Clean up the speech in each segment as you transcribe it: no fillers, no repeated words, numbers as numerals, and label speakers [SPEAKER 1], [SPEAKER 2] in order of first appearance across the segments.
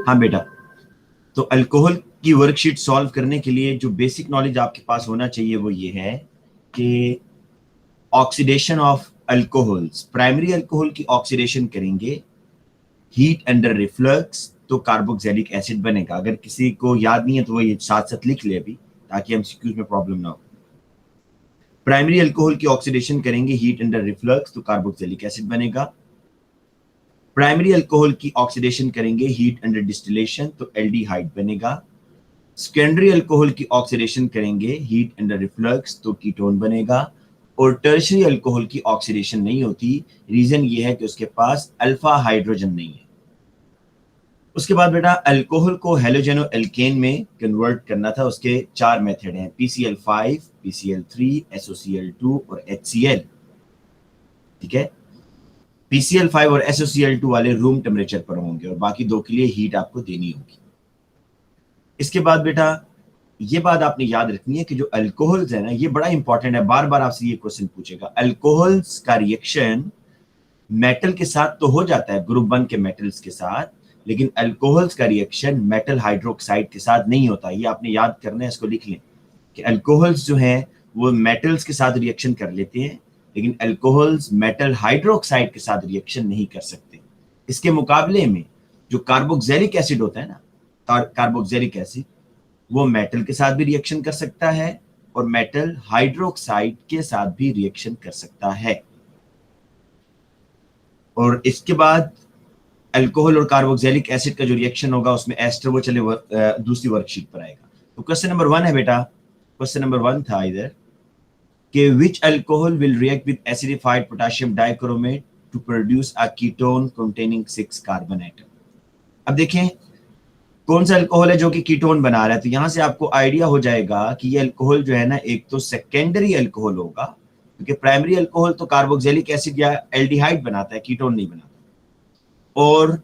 [SPEAKER 1] हाँ बेटा, तो अल्कोहल की वर्कशीट सॉल्व करने के लिए जो बेसिक नॉलेज आपके पास होना चाहिए वो ये है कि oxidation of alcohols, primary alcohol की ऑक्सीडेशन करेंगे हीट अंडर रिफ्लक्स तो कार्बोक्सिलिक एसिड बनेगा। अगर किसी को याद नहीं है तो वो ये साथ साथ लिख ले अभी, ताकि एमसीक्यूज में प्रॉब्लम ना हो। प्राइमरी अल्कोहल की ऑक्सीडेशन करेंगे हीट अंडर रिफ्लक्स तो कार्बोक्सिलिक एसिड बनेगा। प्राइमरी अल्कोहल की ऑक्सीडेशन करेंगे हीट अंडर डिस्टिलेशन तो एल्डिहाइड बनेगा। सेकेंडरी अल्कोहल की ऑक्सीडेशन करेंगे हीट अंडर रिफ्लक्स तो कीटोन बनेगा। और टर्शरी अल्कोहल की ऑक्सीडेशन नहीं होती, रीजन ये है कि उसके पास अल्फा हाइड्रोजन नहीं है। उसके बाद बेटा अल्कोहल को हेलोजेनो एल्केन में कन्वर्ट करना था, उसके 4 मेथड हैं, PCl5, PCl3, SOCl2 और HCl। ठीक है, PCl5 और SOCl2 वाले रूम टेम्परेचर पर होंगे और बाकी दो के लिए हीट आपको देनी होगी। इसके बाद बेटा ये बात आपने याद रखनी है कि जो अल्कोहल्स है ना, ये बड़ा इंपॉर्टेंट है, बार बार आपसे ये क्वेश्चन पूछेगा। अल्कोहल्स का रिएक्शन मेटल के साथ तो हो जाता है, ग्रुप 1 के मेटल्स के साथ, लेकिन अल्कोहल्स का रिएक्शन मेटल हाइड्रोक्साइड के साथ नहीं होता। ये आपने याद करना है, इसको लिख लें कि अल्कोहल्स जो हैं वो मेटल्स के साथ रिएक्शन कर लेते हैं, लेकिन अल्कोहल्स मेटल हाइड्रोक्साइड के साथ रिएक्शन नहीं कर सकते। इसके मुकाबले में जो कार्बोक्सिलिक एसिड होता है ना, कार्बोक्सिलिक एसिड, वो मेटल के साथ भी रिएक्शन कर सकता है और मेटल हाइड्रोक्साइड के साथ भी रिएक्शन कर सकता है। और इसके बाद अल्कोहल और कार्बोक्सिलिक एसिड का जो रिएक्शन होगा उसमें एस्टर वो चले दूसरी वर्कशीट पर आएगा। तो क्वेश्चन नंबर 1 है बेटा, क्वेश्चन नंबर 1 था इधर कि which alcohol will react with acidified potassium dichromate to produce a ketone containing 6 carbon atom। अब देखें कौन सा अल्कोहल है जो कि कीटोन बना रहा है, तो यहां से आपको आइडिया हो जाएगा कि ये अल्कोहल जो है ना, एक तो सेकेंडरी अल्कोहल होगा, क्योंकि प्राइमरी अल्कोहल तो कार्बोक्सिलिक एसिड या एल्डिहाइड बनाता है, कीटोन नहीं बनाता। और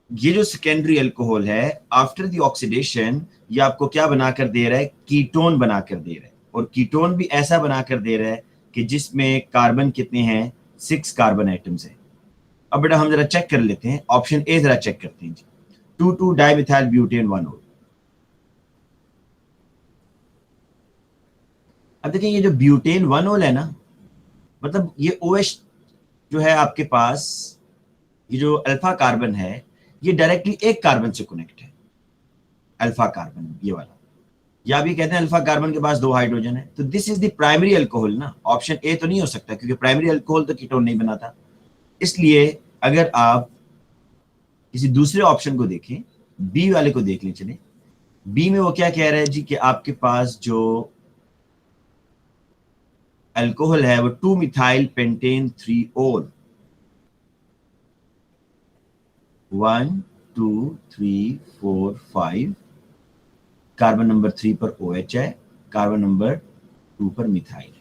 [SPEAKER 1] ये जो सेकेंडरी अल्कोहल है आफ्टर द ऑक्सीडेशन, ये आपको क्या बनाकर दे रहा है, कीटोन बनाकर दे रहा है। और कीटोन भी ऐसा बनाकर दे रहा है कि जिसमें कार्बन कितने हैं, 6 कार्बन एटम्स हैं। अब बेटा हम जरा चेक कर लेते हैं, ऑप्शन ए जरा चेक करते हैं जी, 2,2 डाइमिथाइल ब्यूटेन 1-ol। अब देखिए ये जो ब्यूटेन 1-ol है ना, मतलब ये OH जो है आपके पास, ये जो अल्फा कार्बन है ये डायरेक्टली एक कार्बन से कनेक्ट है, अल्फा कार्बन ये वाला, या भी कहते हैं अल्फा कार्बन के पास 2 हाइड्रोजन है। तो this is the primary alcohol ना, ऑप्शन ए तो नहीं हो सकता क्योंकि प्राइमरी अल्कोहल तो कीटोन नहीं बनाता। इसलिए अगर आप किसी दूसरे ऑप्शन को देखें, बी वाले को देख लें, चले बी में वो क्या कह रहा है जी कि आपके पास जो अल्कोहल है वो 2-मिथाइल पेंटेन 3-ol, 1 2 3 4 5, कार्बन नंबर 3 पर OH है, कार्बन नंबर 2 पर मिथाइल है।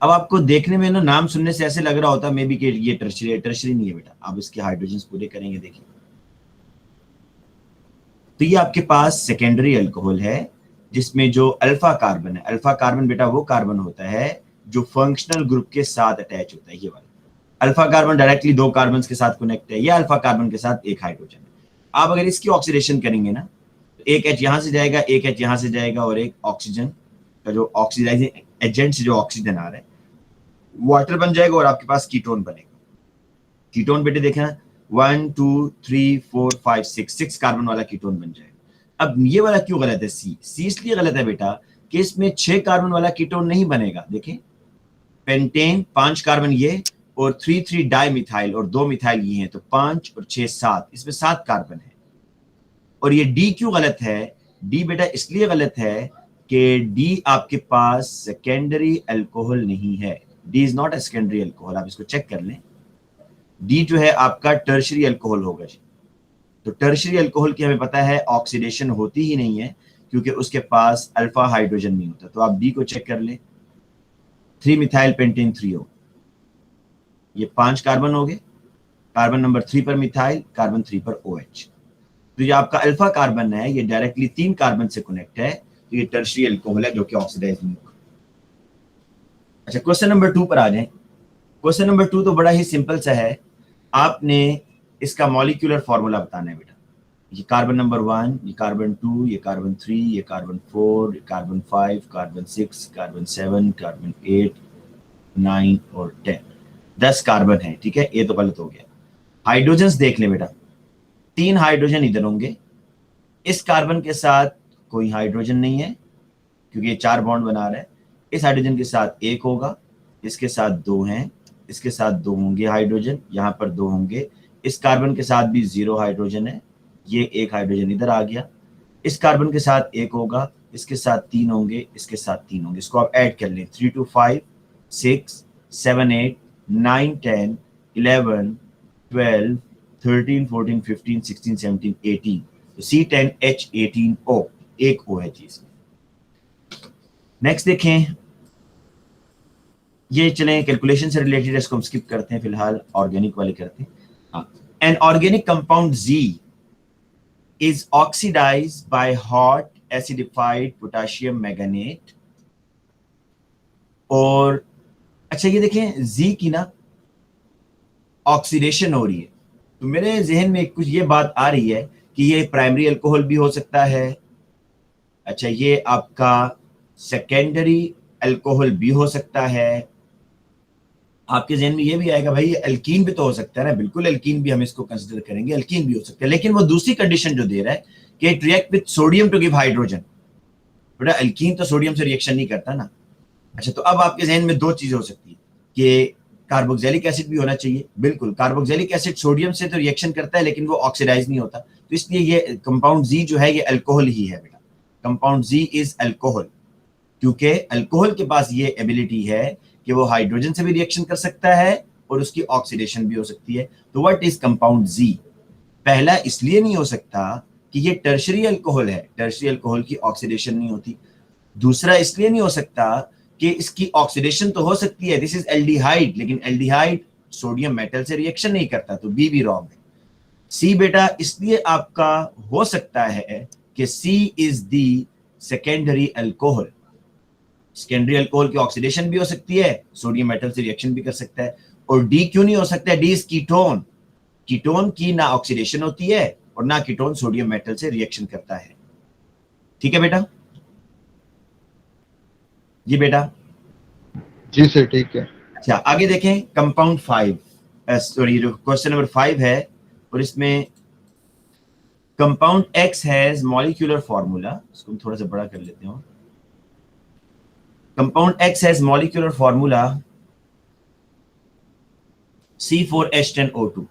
[SPEAKER 1] अब आपको देखने में ना नाम सुनने से ऐसे लग रहा होता मे बी कि ये टर्शरी है, टर्शरी नहीं है बेटा। आप इसके हाइड्रोजन पूरे करेंगे, देखिए तो ये आपके पास सेकेंडरी अल्कोहल है जिसमें जो अल्फा कार्बन है, अल्फा कार्बन बेटा वो कार्बन होता है जो फंक्शनल ग्रुप के साथ अटैच होता है। ये वाला अल्फा कार्बन डायरेक्टली 2 कार्बन के साथ कनेक्ट है, या अल्फा कार्बन के साथ 1 हाइड्रोजन है। आप अगर इसकी ऑक्सीडेशन करेंगे ना, तो एक H यहां से जाएगा, एक H यहां से जाएगा, और एक ऑक्सीजन का जो ऑक्सीडाइजिंग एजेंट से जो ऑक्सीजन आ रहा है वाटर बन जाएगा और आपके पास कीटोन बनेगा। कीटोन बेटे देखना 1 2 3 4 5 6 कार्बन वाला कीटोन बन जाएगा। अब ये वाला क्यों गलत है, सी इसलिए गलत है बेटा कि इसमें 6 कार्बन वाला कीटोन नहीं बनेगा। देखें पेंटेन 5 कार्बन ये और 3 डाई मिथाइल और 2 मिथाइल ये हैं, तो 5 और 6 7, इसमें 7 कार्बन है। और ये डी क्यों गलत है, डी बेटा इसलिए गलत है कि डी आपके पास सेकेंडरी अल्कोहल नहीं है, D is not a secondary alcohol. आप इसको चेक कर लें, डी जो है आपका टर्शरी अल्कोहल होगा जी। तो टर्शरी अल्कोहल की हमें पता है ऑक्सीडेशन होती ही नहीं है क्योंकि उसके पास अल्फा हाइड्रोजन नहीं होता। तो आप डी को चेक कर लें, 3 मिथाइल पेंटेन 3O, ये 5 कार्बन हो गए, कार्बन नंबर 3 पर मिथाइल, कार्बन 3 पर OH। तो ये आपका अल्फा कार्बन है, ये डायरेक्टली 3 कार्बन से कनेक्ट है, तो ये टर्शरी अल्कोहल है जो कि ऑक्सीडाइज नहीं होगा। अच्छा क्वेश्चन नंबर 2 पर आ जाए। क्वेश्चन नंबर 2 तो बड़ा ही सिंपल सा है, आपने इसका मॉलिक्यूलर फॉर्मूला बताना है बेटा। ये कार्बन नंबर 1, ये कार्बन 2, ये कार्बन 3, ये कार्बन 4, ये कार्बन 5, कार्बन 6, कार्बन 7, कार्बन 8, 9 और 10, 10 कार्बन है, ठीक है। ये तो गलत हो गया। हाइड्रोजन्स देख ले बेटा, 3 हाइड्रोजन इधर होंगे, इस कार्बन के साथ कोई हाइड्रोजन नहीं है क्योंकि ये 4 बॉन्ड बना रहा है। इस हाइड्रोजन के साथ 1 होगा, इसके साथ 2 हैं, इसके साथ 2 होंगे हाइड्रोजन, यहाँ पर 2 होंगे। इस कार्बन के साथ भी 0 हाइड्रोजन है, ये 1 हाइड्रोजन इधर आ गया। इस कार्बन के साथ 1 होगा, इसके साथ 3 होंगे, इसके साथ 3 होंगे। इसको आप ऐड कर लें, 3 2 5 6 7 8 9 10 11 12 13 14 15 16 17 18, तो C10H18O, एक O है चीज। नेक्स्ट देखें, ये चलें कैलकुलेशन से रिलेटेड है, इसको हम स्किप करते हैं फिलहाल, ऑर्गेनिक वाले करते हैं। An organic compound Z is oxidized by hot acidified potassium manganate. और अच्छा ये देखें, Z की ना ऑक्सीडेशन हो रही है, तो मेरे जहन में कुछ ये बात आ रही है कि ये प्राइमरी अल्कोहल भी हो सकता है। अच्छा, ये आपका सेकेंडरी अल्कोहल भी हो सकता है। आपके जहन में ये भी आएगा भाई अल्कीन भी तो हो सकता है ना, बिल्कुल अल्कीन भी हम इसको कंसिडर करेंगे, अल्कीन भी हो सकता है। लेकिन वो दूसरी कंडीशन जो दे रहा है कि it react with sodium to give hydrogen. बेटा अल्कीन तो सोडियम से रिएक्शन नहीं करता ना। अच्छा, तो अब आपके जहन में 2 चीजें हो सकती है कि कार्बोक्सिलिक एसिड भी होना चाहिए। बिल्कुल, कार्बोक्सिलिक एसिड सोडियम से तो रिएक्शन करता है लेकिन वो ऑक्सीडाइज नहीं होता, तो इसलिए ये कंपाउंड Z जो है ये अल्कोहल ही है बेटा। कंपाउंड Z इज अल्कोहल, क्योंकि अल्कोहल के पास ये एबिलिटी है कि वो हाइड्रोजन से भी रिएक्शन कर सकता है और उसकी ऑक्सीडेशन भी हो सकती है। तो व्हाट इज कंपाउंड Z? पहला इसलिए नहीं हो सकता कि ये टर्शरी अल्कोहल है, टर्शरी अल्कोहल की ऑक्सीडेशन नहीं होती। दूसरा इसलिए नहीं हो सकता कि इसकी ऑक्सीडेशन तो हो सकती है, दिस इज एल्डिहाइड, लेकिन एल्डिहाइड सोडियम मेटल से रिएक्शन नहीं करता, तो बी भी रॉन्ग है। सी बेटा इसलिए आपका हो सकता है कि C is the secondary alcohol. Secondary alcohol की ऑक्सीडेशन भी हो सकती है, सोडियम मेटल से रिएक्शन भी कर सकता है। और डी क्यों नहीं हो सकता है? डी इज कीटोन, कीटोन की ना ऑक्सीडेशन होती है और ना कीटोन सोडियम मेटल से रिएक्शन करता है। ठीक है बेटा? जी बेटा?
[SPEAKER 2] जी सर, ठीक है।
[SPEAKER 1] अच्छा, आगे देखें कंपाउंड 5, सॉरी जो क्वेश्चन नंबर 5 है, और इसमें compound X has molecular formula, इसको हम थोड़ा सा बड़ा कर लेते हैं। Compound X has molecular formula C4H10O2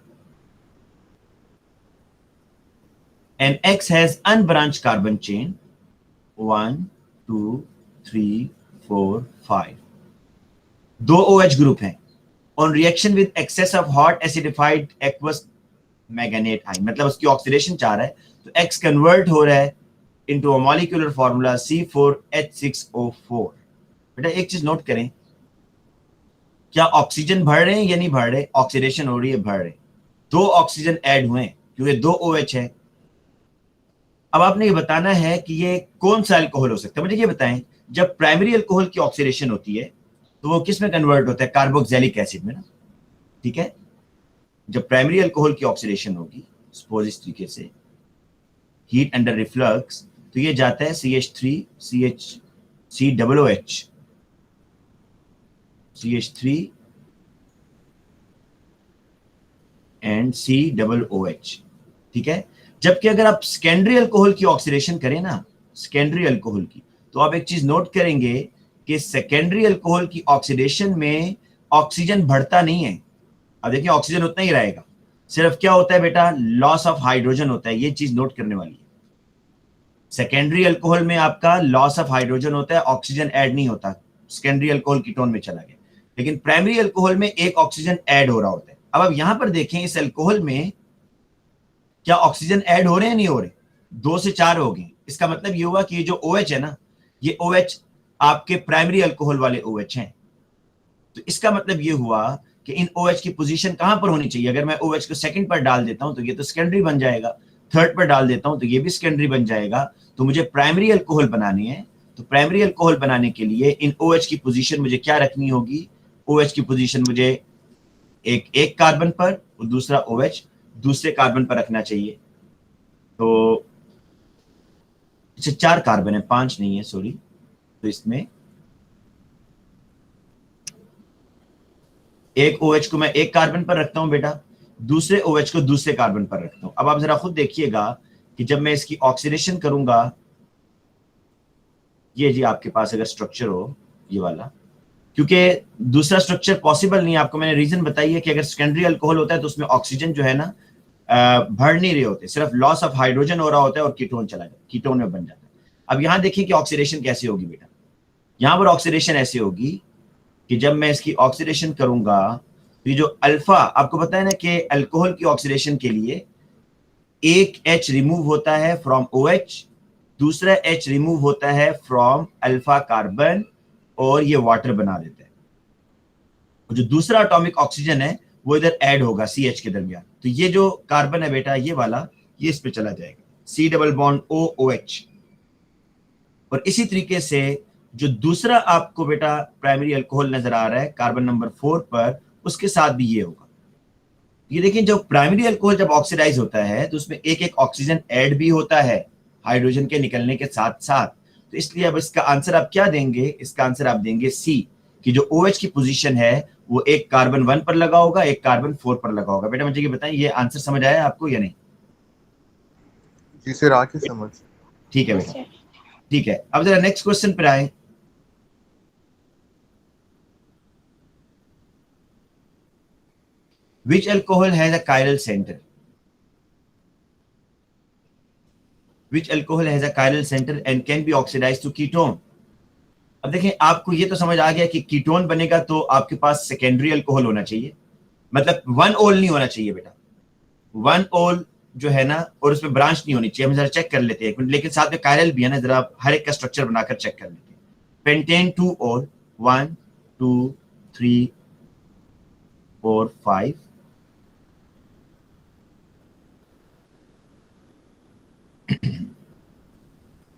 [SPEAKER 1] and X has unbranched carbon chain 1 2 3 4 5, 2 OH group हैं on reaction with excess of hot acidified aqueous manganate ion, मतलब उसकी ऑक्सीडेशन चाह रहा है, तो X कन्वर्ट हो रहा है into a molecular formula C4H6O4। बेटा एक चीज नोट करें, क्या ऑक्सीजन बढ़ रहे हैं या नहीं बढ़ रहे? ऑक्सीडेशन हो रही है, बढ़ रहे। 2 ऑक्सीजन ऐड हुए क्योंकि 2 OH है। अब आपने ये बताना है कि ये कौन सा अल्कोहल हो सकता है। मुझे ये बताएं, जब प्राइमरी अल्कोहल की ऑक्सीडेशन होती है तो वो किस में कन्वर्ट होता है? कार्बोक्सिलिक एसिड में ना, ठीक है। जब प्राइमरी अल्कोहल की ऑक्सीडेशन होगी, सपोज इस तरीके से हीट अंडर रिफ्लक्स, तो ये जाता है CH3 COOH CH3 and COOH, ठीक है। जबकि अगर आप सेकेंडरी अल्कोहल की ऑक्सीडेशन करें ना, सेकेंडरी अल्कोहल की, तो आप एक चीज नोट करेंगे कि सेकेंडरी अल्कोहल की ऑक्सीडेशन में ऑक्सीजन बढ़ता नहीं है। अब देखिए ऑक्सीजन उतना ही रहेगा, सिर्फ क्या होता है बेटा? लॉस ऑफ हाइड्रोजन होता है। ये चीज नोट करने वाली है। सेकेंडरी अल्कोहल में आपका लॉस ऑफ हाइड्रोजन होता है, ऑक्सीजन ऐड नहीं होता। सेकेंडरी अल्कोहल कीटोन में चला गया, लेकिन प्राइमरी अल्कोहल में एक ऑक्सीजन ऐड हो रहा होता है। अब यहां पर देखें, इस अल्कोहल में क्या ऑक्सीजन ऐड हो रहे हैं? नहीं हो रहे, 2 से 4 हो गए। इसका मतलब ये हुआ कि ये जो OH है ना, ये OH आपके प्राइमरी अल्कोहल वाले OH हैं। तो इसका मतलब ये हुआ कि इन OH की पोजीशन कहां पर होनी चाहिए? अगर मैं OH को सेकंड पर डाल देता हूं तो ये तो सेकेंडरी बन जाएगा, थर्ड पर डाल देता हूं तो ये भी सेकेंडरी बन जाएगा। तो मुझे प्राइमरी अल्कोहल बनानी है, तो प्राइमरी अल्कोहल बनाने के लिए इन OH की पोजीशन मुझे क्या रखनी होगी? OH की पोजीशन मुझे एक कार्बन पर और दूसरा OH दूसरे कार्बन पर रखना चाहिए। तो अच्छा 4 कार्बन है, 5 नहीं है, सॉरी। तो इसमें एक OH को मैं एक कार्बन पर रखता हूं बेटा, दूसरे OH को दूसरे कार्बन पर रखता हूं। अब आप जरा खुद देखिएगा कि जब मैं इसकी ऑक्सीडेशन करूंगा, ये जी आपके पास अगर स्ट्रक्चर हो ये वाला, क्योंकि दूसरा स्ट्रक्चर पॉसिबल नहीं है, आपको मैंने रीजन बताई है कि अगर सेकेंडरी अल्कोहल होता है तो उसमें ऑक्सीजन जो है ना भर नहीं रहे होते, सिर्फ लॉस ऑफ हाइड्रोजन हो रहा होता है और कीटोन चला जाता है, कीटोन में बन जाता है। अब यहां देखिए कि ऑक्सीडेशन कैसे होगी बेटा। यहां पर ऑक्सीडेशन ऐसे होगी कि जब मैं इसकी ऑक्सीडेशन करूंगा तो ये जो अल्फा, आपको पता है ना कि अल्कोहल की ऑक्सीडेशन के लिए एक H रिमूव होता है फ्रॉम OH, दूसरा H रिमूव होता है फ्रॉम अल्फा कार्बन और ये वाटर बना देता है। जो दूसरा एटॉमिक ऑक्सीजन है वो इधर ऐड होगा CH के दरमियान। तो ये जो कार्बन है बेटा ये वाला, ये इस पे चला जाएगा, C डबल बॉन्ड OOH। और इसी तरीके से जो दूसरा आपको बेटा प्राइमरी अल्कोहल नजर आ रहा है कार्बन नंबर 4 पर, उसके साथ भी ये होगा। ये देखिए जब प्राइमरी अल्कोहल जब ऑक्सीडाइज होता है तो उसमें एक एक ऑक्सीजन ऐड भी होता है हाइड्रोजन के निकलने के साथ साथ। तो इसलिए अब इसका आंसर आप क्या देंगे, इसका आंसर आप देंगे C, कि जो OH की पोजीशन है वो एक कार्बन 1 पर लगा होगा, एक कार्बन 4 पर लगा होगा। बेटा मुझे ये बताएं, ये आंसर समझ आया आपको या नहीं?
[SPEAKER 2] जी सर, आके समझ।
[SPEAKER 1] ठीक है बेटा, ठीक है। अब जरा नेक्स्ट क्वेश्चन पर आए। Which alcohol has a chiral center? Which alcohol has a chiral center and can be oxidized to ketone? अब देखें, आपको ये तो समझ आ गया कि कीटोन बनेगा तो आपके पास सेकेंडरी अल्कोहल होना चाहिए, मतलब 1 ओल नहीं होना चाहिए बेटा। 1 ओल जो है ना, और उसमें ब्रांच नहीं होनी चाहिए। हम जरा चेक कर लेते हैं एक मिनट, लेकिन साथ में कायरल भी है ना, जरा हर एक का स्ट्रक्चर बनाकर चेक कर लेते हैं। पेंटेन 2 ओल, 1 2 3 4 5,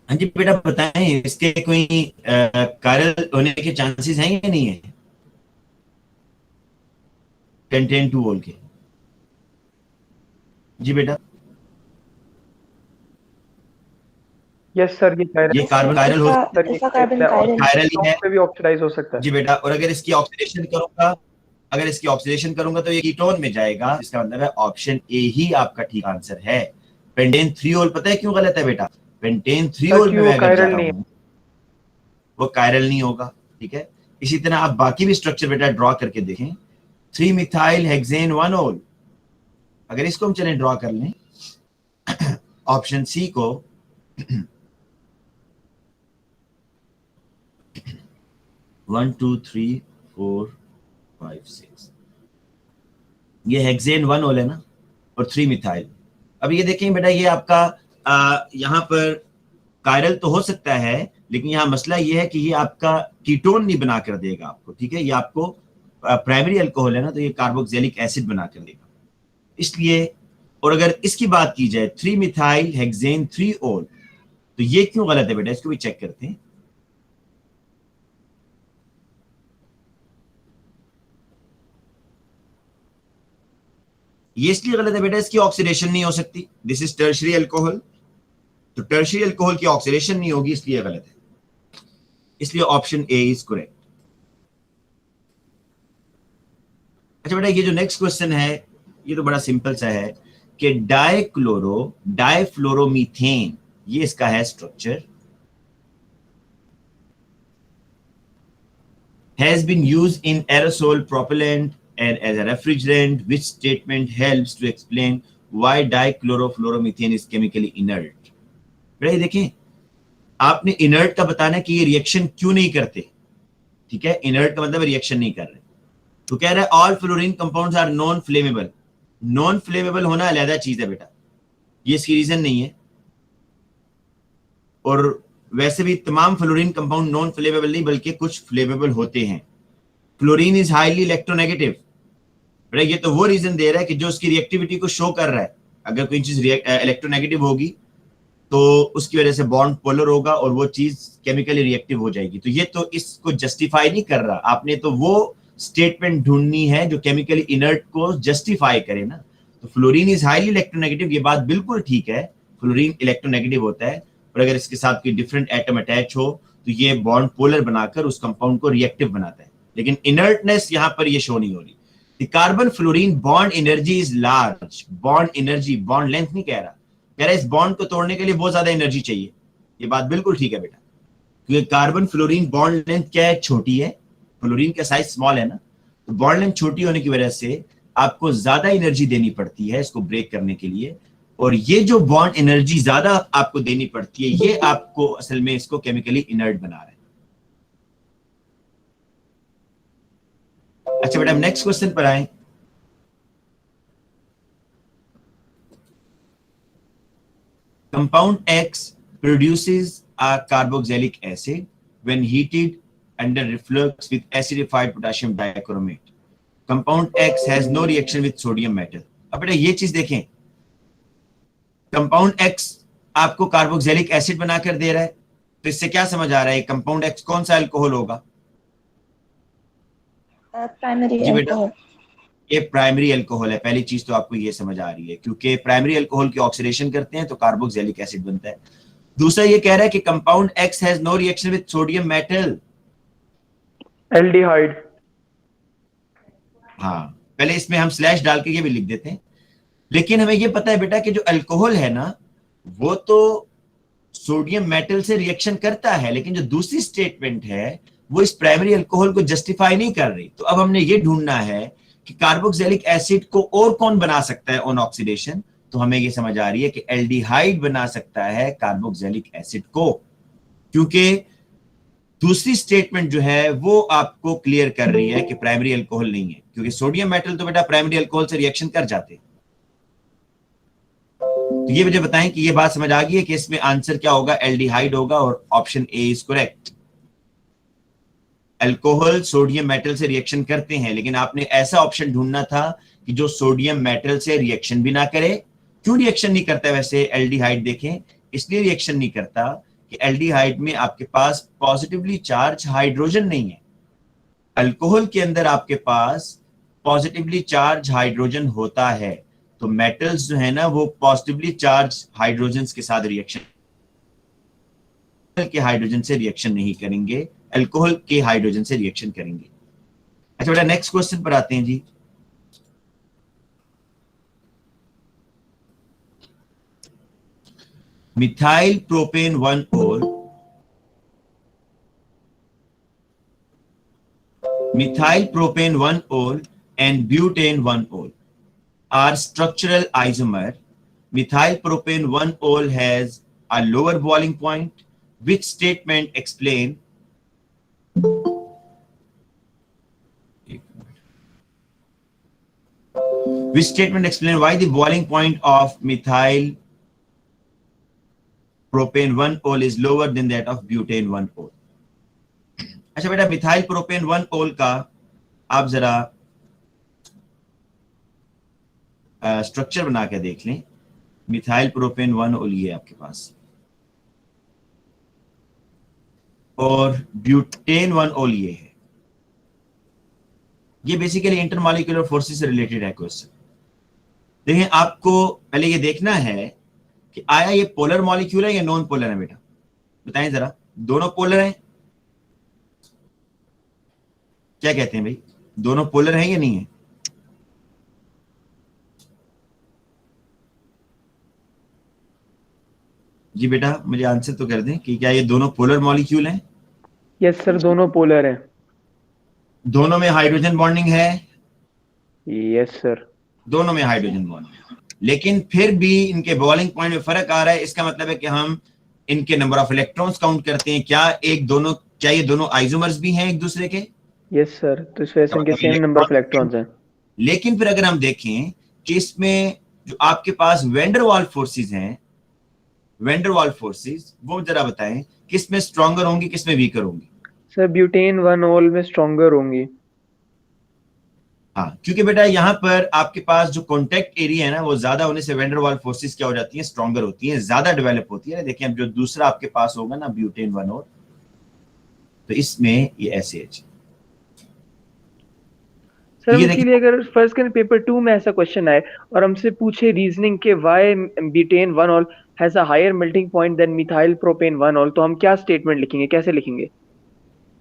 [SPEAKER 1] हाँ जी बेटा बताएं, इसके कोई कायरल होने के चांसेस हैं या नहीं है? पेंटेन 2 ओल के जी बेटा।
[SPEAKER 3] यस सर,
[SPEAKER 1] ये कार्बन कायरल हो सकता है,
[SPEAKER 4] अल्फा कार्बन कायरल
[SPEAKER 1] कायरल ही है
[SPEAKER 3] पे भी ऑक्सीडाइज हो सकता है
[SPEAKER 1] जी बेटा। और अगर इसकी ऑक्सीडेशन करूंगा, अगर इसकी ऑक्सीडेशन करूंगा तो ये कीटोन में जाएगा। इसका मतलब है ऑप्शन ए ही आपका ठीक आंसर है। पेंटेन 3 ओल पता है क्यों गलत है बेटा? पेंटेन 3 ओल में मैं
[SPEAKER 3] कायरल नहीं है,
[SPEAKER 1] वो कायरल नहीं होगा। ठीक है, इसी तरह आप बाकी भी स्ट्रक्चर बेटा ड्रॉ करके देखें। 3 मिथाइल हेक्सेन 1 ओल, अगर इसको हम चलें ड्रॉ कर लें ऑप्शन सी को, 1 2 3 4 5 6, ये हेक्सेन 1 ओल है ना, और 3 मिथाइल। अब ये देखें बेटा, ये आपका यहाँ पर कायरल तो हो सकता है, लेकिन यहाँ मसला ये है कि ये आपका कीटोन नहीं बना कर देगा आपको। ठीक है, ये आपको प्राइमरी अल्कोहल है ना, तो ये कार्बोक्सिलिक एसिड बना कर देगा, इसलिए। और अगर इसकी बात की जाए 3 मिथाइल हेक्सेन 3 ओल, तो ये क्यों गलत है बेटा, इसको भी चेक करते हैं। ये इसलिए गलत है बेटा, इसकी ऑक्सीडेशन नहीं हो सकती, दिस इज टर्शियरी अल्कोहल, तो टर्शियरी अल्कोहल की ऑक्सीडेशन नहीं होगी, इसलिए गलत है। इसलिए ऑप्शन ए इज करेक्ट। अच्छा बेटा, ये जो नेक्स्ट क्वेश्चन है ये तो बड़ा सिंपल सा है कि डाइफ्लोरोमीथेन, ये इसका है structure, has been used in aerosol propellant and as a refrigerant. Which statement helps to explain why dichlorofluoromethane is chemically inert? बेटा ये देखें, आपने इनर्ट का बताना है कि ये रिएक्शन क्यों नहीं करते। ठीक है, इनर्ट का मतलब रिएक्शन नहीं कर रहे। तो कह रहा है all fluorine compounds are non flammable. Non flammable होना अलग चीज है बेटा, ये इसकी रीजन नहीं है। और वैसे भी तमाम फ्लोरीन कंपाउंड नॉन फ्लेमेबल नहीं, बल्कि कुछ फ्लेमेबल होते हैं। फ्लोरीन इज हाईली इलेक्ट्रोनेगेटिव, ये तो वो रीजन दे रहा है कि जो उसकी रिएक्टिविटी को शो कर रहा है। अगर कोई चीज इलेक्ट्रोनेगेटिव होगी तो उसकी वजह से बॉन्ड पोलर होगा और वो चीज केमिकली रिएक्टिव हो जाएगी। तो ये तो इसको जस्टिफाई नहीं कर रहा, आपने तो वो स्टेटमेंट ढूंढनी है जो केमिकली इनर्ट को जस्टिफाई करे ना। तो फ्लोरीन इज हाईली इलेक्ट्रोनेगेटिव, ये बात बिल्कुल ठीक है, फ्लोरीन इलेक्ट्रोनेगेटिव होता है, और अगर इसके साथ कोई डिफरेंट एटम अटैच हो तो ये बॉन्ड पोलर बनाकर उस कंपाउंड को रिएक्टिव बनाता है, लेकिन इनर्टनेस यहां पर ये शो नहीं हो रही। The carbon fluorine bond energy is large, bond energy, bond length नहीं कह रहा इस बॉन्ड को तोड़ने के लिए बहुत ज्यादा एनर्जी चाहिए, ये बात बिल्कुल ठीक है बेटा, क्योंकि कार्बन फ्लोरीन बॉन्ड लेंथ क्या है, छोटी है, फ्लोरीन का साइज स्मॉल है ना, तो बॉन्ड लेंथ छोटी होने की वजह से आपको ज्यादा एनर्जी देनी पड़ती है इसको ब्रेक करने के लिए, और ये जो बॉन्ड एनर्जी ज्यादा आपको देनी पड़ती है ये आपको असल में इसको केमिकली इनर्ट बना रहा है। अच्छा बेटा नेक्स्ट क्वेश्चन पर आए। Compound X produces a carboxylic acid when heated under reflux with acidified potassium dichromate. Compound X has no reaction with sodium metal. अब बेटा ये चीज देखें, कंपाउंड X आपको कार्बोक्सिलिक एसिड बनाकर दे रहा है, तो इससे क्या समझ आ रहा है कंपाउंड X कौन सा अल्कोहल होगा?
[SPEAKER 4] प्राइमरी
[SPEAKER 1] जी बेटा
[SPEAKER 4] अल्कोहल।
[SPEAKER 1] ये प्राइमरी अल्कोहल है, पहली चीज तो आपको ये समझ आ रही है, क्योंकि प्राइमरी अल्कोहल की ऑक्सीडेशन करते हैं तो कार्बोक्सिलिक एसिड बनता है। दूसरा ये कह रहा है कि compound X has no reaction with sodium metal,
[SPEAKER 3] aldehyde.
[SPEAKER 1] हाँ पहले इसमें हम स्लैश डाल के ये भी लिख देते हैं, लेकिन हमें ये पता है बेटा कि जो अल्कोहल है ना वो तो सोडियम मेटल से रिएक्शन करता है, लेकिन जो दूसरी स्टेटमेंट है वो इस प्राइमरी अल्कोहल को जस्टिफाई नहीं कर रही। तो अब हमने ये ढूंढना है कि कार्बोक्सिलिक एसिड को और कौन बना सकता है ऑन ऑक्सीडेशन, तो हमें ये समझ आ रही है कि एल्डिहाइड बना सकता है कार्बोक्सिलिक एसिड को, क्योंकि दूसरी स्टेटमेंट जो है वो आपको क्लियर कर रही है कि प्राइमरी अल्कोहल नहीं है, क्योंकि सोडियम मेटल तो बेटा प्राइमरी अल्कोहल से रिएक्शन कर जाते हैं। तो ये मुझे बताएं कि ये बात समझ आ गई है कि इसमें आंसर क्या होगा, एल्डिहाइड होगा, और option A is correct. Alcohol sodium metal से रिएक्शन करते हैं, लेकिन आपने ऐसा ऑप्शन ढूंढना था कि जो सोडियम मेटल से रिएक्शन भी ना करे। क्यों रिएक्शन नहीं करता वैसे एल्डिहाइड? देखें इसलिए रिएक्शन नहीं करता कि एल्डिहाइड में आपके पास पॉजिटिवली चार्ज हाइड्रोजन नहीं है। अल्कोहल के अंदर आपके पास पॉजिटिवली चार्ज हाइड्रोजन होता है, तो मेटल्स जो है ना वो पॉजिटिवली चार्ज हाइड्रोजन के साथ रिएक्शन के हाइड्रोजन से रिएक्शन नहीं करेंगे, अल्कोहल के हाइड्रोजन से रिएक्शन करेंगे। अच्छा बेटा नेक्स्ट क्वेश्चन पर आते हैं जी। Methyl propane 1-ol, methyl propane 1-ol and butane 1-ol are structural isomer. Methyl propane 1-ol has a lower boiling point. Which statement explain why the boiling point of methyl propane 1-ol is lower than that of butane 1-ol? अच्छा बेटा methyl propane 1-ol का आप जरा structure बना के देख लें। Methyl propane 1-ol ये आपके पास, और ब्यूटेन 1-ol ये है। ये बेसिकली इंटरमॉलिक्यूलर फोर्सेस से रिलेटेड है क्वेश्चन। देखिए आपको पहले ये देखना है कि आया ये पोलर मॉलिक्यूल है या नॉन पोलर है बेटा, बताएं जरा। दोनों पोलर हैं? क्या कहते हैं भाई, दोनों पोलर हैं या नहीं है? जी बेटा मुझे आंसर तो कर दें कि क्या ये दोनों पोलर मॉलिक्यूल हैं?
[SPEAKER 3] यस सर, दोनों पोलर हैं।
[SPEAKER 1] दोनों में हाइड्रोजन बॉन्डिंग है?
[SPEAKER 3] Yes sir.
[SPEAKER 1] दोनों में हाइड्रोजन बॉन्डिंग, लेकिन फिर भी इनके बॉइलिंग पॉइंट में फर्क आ रहा है। इसका मतलब है कि हम इनके नंबर ऑफ इलेक्ट्रॉन्स काउंट करते हैं। क्या ये दोनों आइसोमर्स भी हैं एक दूसरे के?
[SPEAKER 3] यस सर, तो इस वजह से इनके सेम नंबर ऑफ इलेक्ट्रॉन्स हैं।
[SPEAKER 1] लेकिन फिर अगर हम देखें कि इसमें जो आपके पास वेंडरवाल फोर्सेस हैं, वेंडरवाल फोर्सेस वो जरा बताएं किसमें स्ट्रॉन्गर होंगी किसमें वीकर होंगी?
[SPEAKER 3] सर ब्यूटेन 1-ol में स्ट्रॉन्गर होंगी।
[SPEAKER 1] हाँ क्योंकि बेटा यहाँ पर आपके पास जो कॉन्टेक्ट एरिया है ना वो ज्यादा होने से वेंडरवाल फोर्सेस क्या हो जाती हैं, स्ट्रॉन्गर होती हैं, ज्यादा डेवलप होती है। देखिए अब जो दूसरा आपके पास होगा ना ब्यूटेन 1-ol, तो इसमें ये ऐसे है।
[SPEAKER 3] सर हम
[SPEAKER 1] ये
[SPEAKER 3] इसके
[SPEAKER 1] देखिए,
[SPEAKER 3] लिए अगर फर्स्ट करें पेपर 2 में ऐसा क्वेश्चन आए और हमसे पूछे रीजनिंग के why butane 1 ol has a higher melting point than methyl propane 1 ol, तो हम क्या स्टेटमेंट लिखेंगे, कैसे लिखेंगे?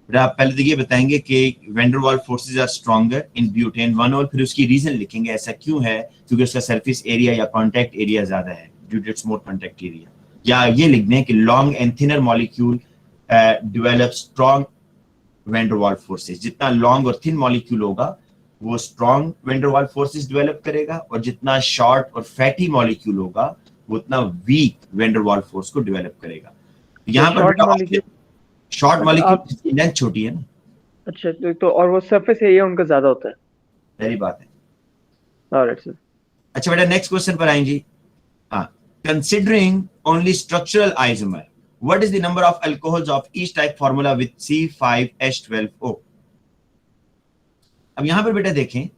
[SPEAKER 1] बेटा आप पहले तो ये बताएंगे कि van der Waals forces are stronger in butane 1 और फिर उसकी रीजन लिखेंगे ऐसा क्यों है, क्योंकि उसका सरफेस एरिया या कांटेक्ट एरिया ज्यादा है, due to its more contact area. या ये लिख दें कि long and thinner molecule develop strong van der Waals forces. जितना लॉन्ग और थिन मॉलिक्यूल होगा वो स्ट्रॉन्ग वेंडरवाल फोर्सेस डेवलप करेगा, और जितना शॉर्ट और फैटी मॉलिक्यूल होगा वो उतना वीक वेंडरवाल फोर्स को डेवलप करेगा।
[SPEAKER 3] तो
[SPEAKER 1] यहाँ पर
[SPEAKER 3] शॉर्ट
[SPEAKER 1] बेटा
[SPEAKER 3] मॉलिक्यूल,
[SPEAKER 1] शॉर्ट
[SPEAKER 3] अच्छा
[SPEAKER 1] मॉलिक्यूल
[SPEAKER 3] आप,
[SPEAKER 1] की लेंथ छोटी है ना,
[SPEAKER 3] अच्छा तो और वो सरफेस एरिया उनका ज्यादा होता है।
[SPEAKER 1] पहली बात है।
[SPEAKER 3] Alright sir.
[SPEAKER 1] अच्छा बेटा नेक्स्ट क्वेश्चन पर आएंगे। हाँ, considering only structural isomer, what is the number of alcohols of each type formula with C5H12O। अब यहां पर बेटा देखें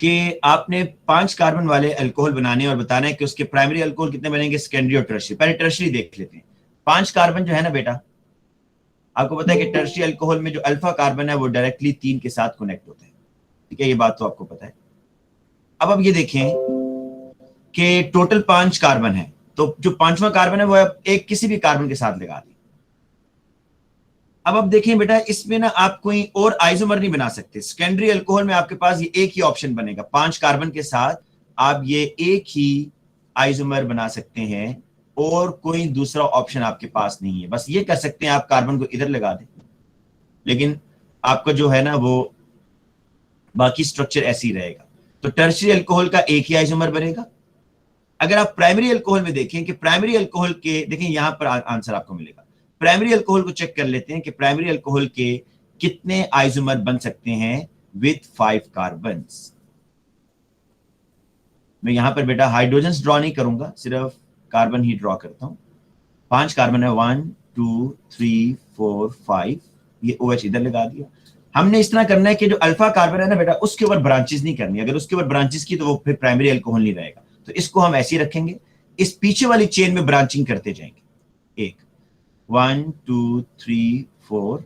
[SPEAKER 1] कि आपने 5 कार्बन वाले अल्कोहल बनाने और बताना है कि उसके प्राइमरी अल्कोहल कितने बनेंगे, सेकेंडरी और टर्शियरी। पहले टर्शियरी देख लेते हैं। 5 कार्बन जो है ना बेटा, आपको पता है कि टर्शियरी अल्कोहल में जो अल्फा कार्बन है वो डायरेक्टली 3 के साथ कनेक्ट होते हैं, ठीक है, ये बात तो आपको पता है। अब ये देखें कि टोटल 5 कार्बन है, तो जो 5वां कार्बन है वो आप एक किसी भी कार्बन के साथ लगा दें। अब देखें बेटा, इसमें ना आप कोई और आइसोमर नहीं बना सकते। सेकेंडरी अल्कोहल में आपके पास ये एक ही ऑप्शन बनेगा, 5 कार्बन के साथ आप ये एक ही आइसोमर बना सकते हैं, और कोई दूसरा ऑप्शन आपके पास नहीं है। बस ये कर सकते हैं आप कार्बन को इधर लगा दें, लेकिन आपका जो है ना वो बाकी स्ट्रक्चर ऐसे ही रहेगा। तो टर्शियरी अल्कोहल का एक ही आइसोमर बनेगा। अगर आप प्राइमरी अल्कोहल में देखें कि प्राइमरी अल्कोहल के, देखें यहां पर आंसर आपको मिलेगा। प्राइमरी अल्कोहल को चेक कर लेते हैं कि प्राइमरी अल्कोहल के कितने आइसोमर बन सकते हैं विथ 5 कार्बन। मैं यहां पर बेटा हाइड्रोजन ड्रॉ नहीं करूंगा, सिर्फ कार्बन ही ड्रॉ करता हूं। 5 कार्बन है, 1 2 3 4 5, ये OH इधर लगा दिया। हमने इस तरह करना है कि जो अल्फा कार्बन है ना बेटा, उसके ऊपर ब्रांचेस नहीं करनी। अगर उसके ऊपर ब्रांचेस की तो वो फिर प्राइमरी अल्कोहल नहीं रहेगा, तो इसको हम ऐसे ही रखेंगे। इस पीछे वाली चेन में ब्रांचिंग करते जाएंगे, 1 2 3 4।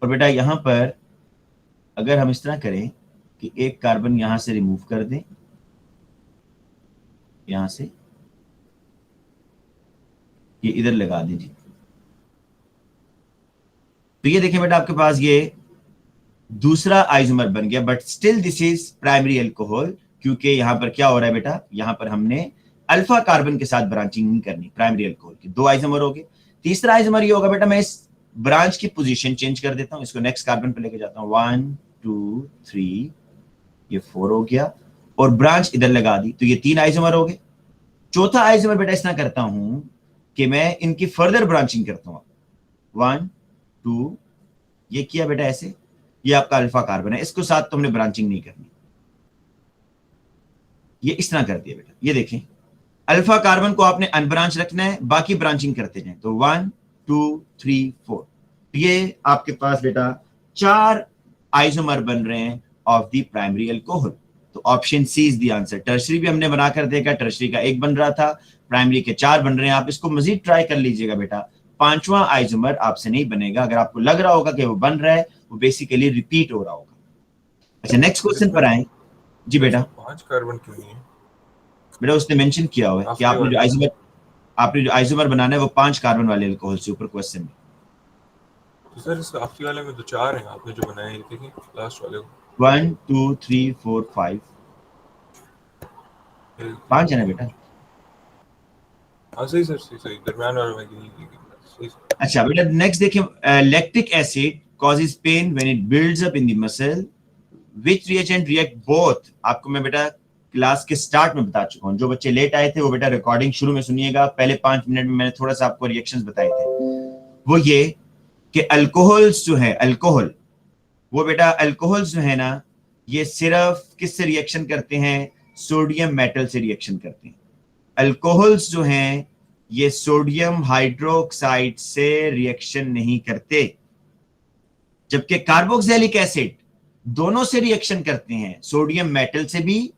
[SPEAKER 1] और बेटा यहां पर अगर हम इस तरह करें कि एक कार्बन यहां से रिमूव कर दें, यहां से ये इधर लगा दीजिए, तो ये देखिए बेटा आपके पास ये दूसरा आइसोमर बन गया, but still this is primary alcohol, क्योंकि यहां पर क्या हो रहा है बेटा, यहां पर हमने अल्फा कार्बन के साथ ब्रांचिंग नहीं करनी। प्राइमरी अल्कोहल के 2 आइसोमर हो गए। तीसरा आइसोमर ये होगा बेटा, मैं इस ब्रांच की पोजीशन चेंज कर देता हूं, इसको नेक्स्ट कार्बन पे लेके जाता हूं, 1 2 3, ये 4 हो गया, और ब्रांच इधर लगा दी, तो ये 3 आइसोमर हो गए। चौथा आइसोमर बेटा इस तरह करता हूं कि मैं इनकी फर्दर ब्रांचिंग करता हूं, 1 2, ये किया बेटा ऐसे, ये आपका अल्फा कार्बन है, इसको साथ तुमने ब्रांचिंग नहीं करनी, ये इस तरह कर दिया बेटा। ये देखें, अल्फा कार्बन को आपने अनब्रांच रखना है, बाकी ब्रांचिंग करते जाएं, तो 1 2 3 4, ये आपके पास बेटा 4 आइसोमर बन रहे हैं ऑफ द प्राइमरी अल्कोहल। तो option C is the answer. Tertiary भी हमने बनाकर देखा, टर्शरी का 1 बन रहा था, प्राइमरी के 4 बन रहे हैं। आप इसको मजीद ट्राई कर लीजिएगा बेटा, 5वां आइसोमर आपसे नहीं बनेगा। अगर आपको लग रहा होगा कि वो बन रहा है, वो बेसिकली रिपीट हो रहा होगा। अच्छा नेक्स्ट क्वेश्चन पर आए जी बेटा।
[SPEAKER 2] 5 कार्बन क्यों नहीं है?
[SPEAKER 1] बेटा उसने मेंशन किया हुआ है कि आपने जो आइसोमर बनाना है वो 5 कार्बन वाले अल्कोहल से ऊपर क्वेश्चन में।
[SPEAKER 2] तो सर इस आखिरी वाले में तो 4 हैं आपने जो बनाए, देखिए लास्ट वाले को।
[SPEAKER 1] 1 2 3 4 5, 5 है ना बेटा।
[SPEAKER 2] हाँ सही सर, सही दरमियान वाले में नहीं सही सर।
[SPEAKER 1] अच्छा बेटा नेक्स्ट देखिए, lactic acid causes pain when it builds up in the muscle, which reagent react both। आपको मैं बेटा क्लास के स्टार्ट में बता चुका हूँ, जो बच्चे लेट आए थे वो बेटा रिकॉर्डिंग शुरू में सुनिएगा। पहले 5 मिनट में मैंने थोड़ा सा आपको रिएक्शंस बताए थे, वो ये कि अल्कोहल्स जो है, अल्कोहल वो बेटा अल्कोहल्स जो है ना, ये सिर्फ किससे रिएक्शन करते हैं, सोडियम मेटल से रिएक्शन करते हैं। अल्कोहल्स जो हैं ये सोडियम हाइड्रोक्साइड से रिएक्शन नहीं करते, जबकि कार्बोक्सिलिक एसिड दोनों से रिएक्शन करते हैं, सोडियम मेटल से भी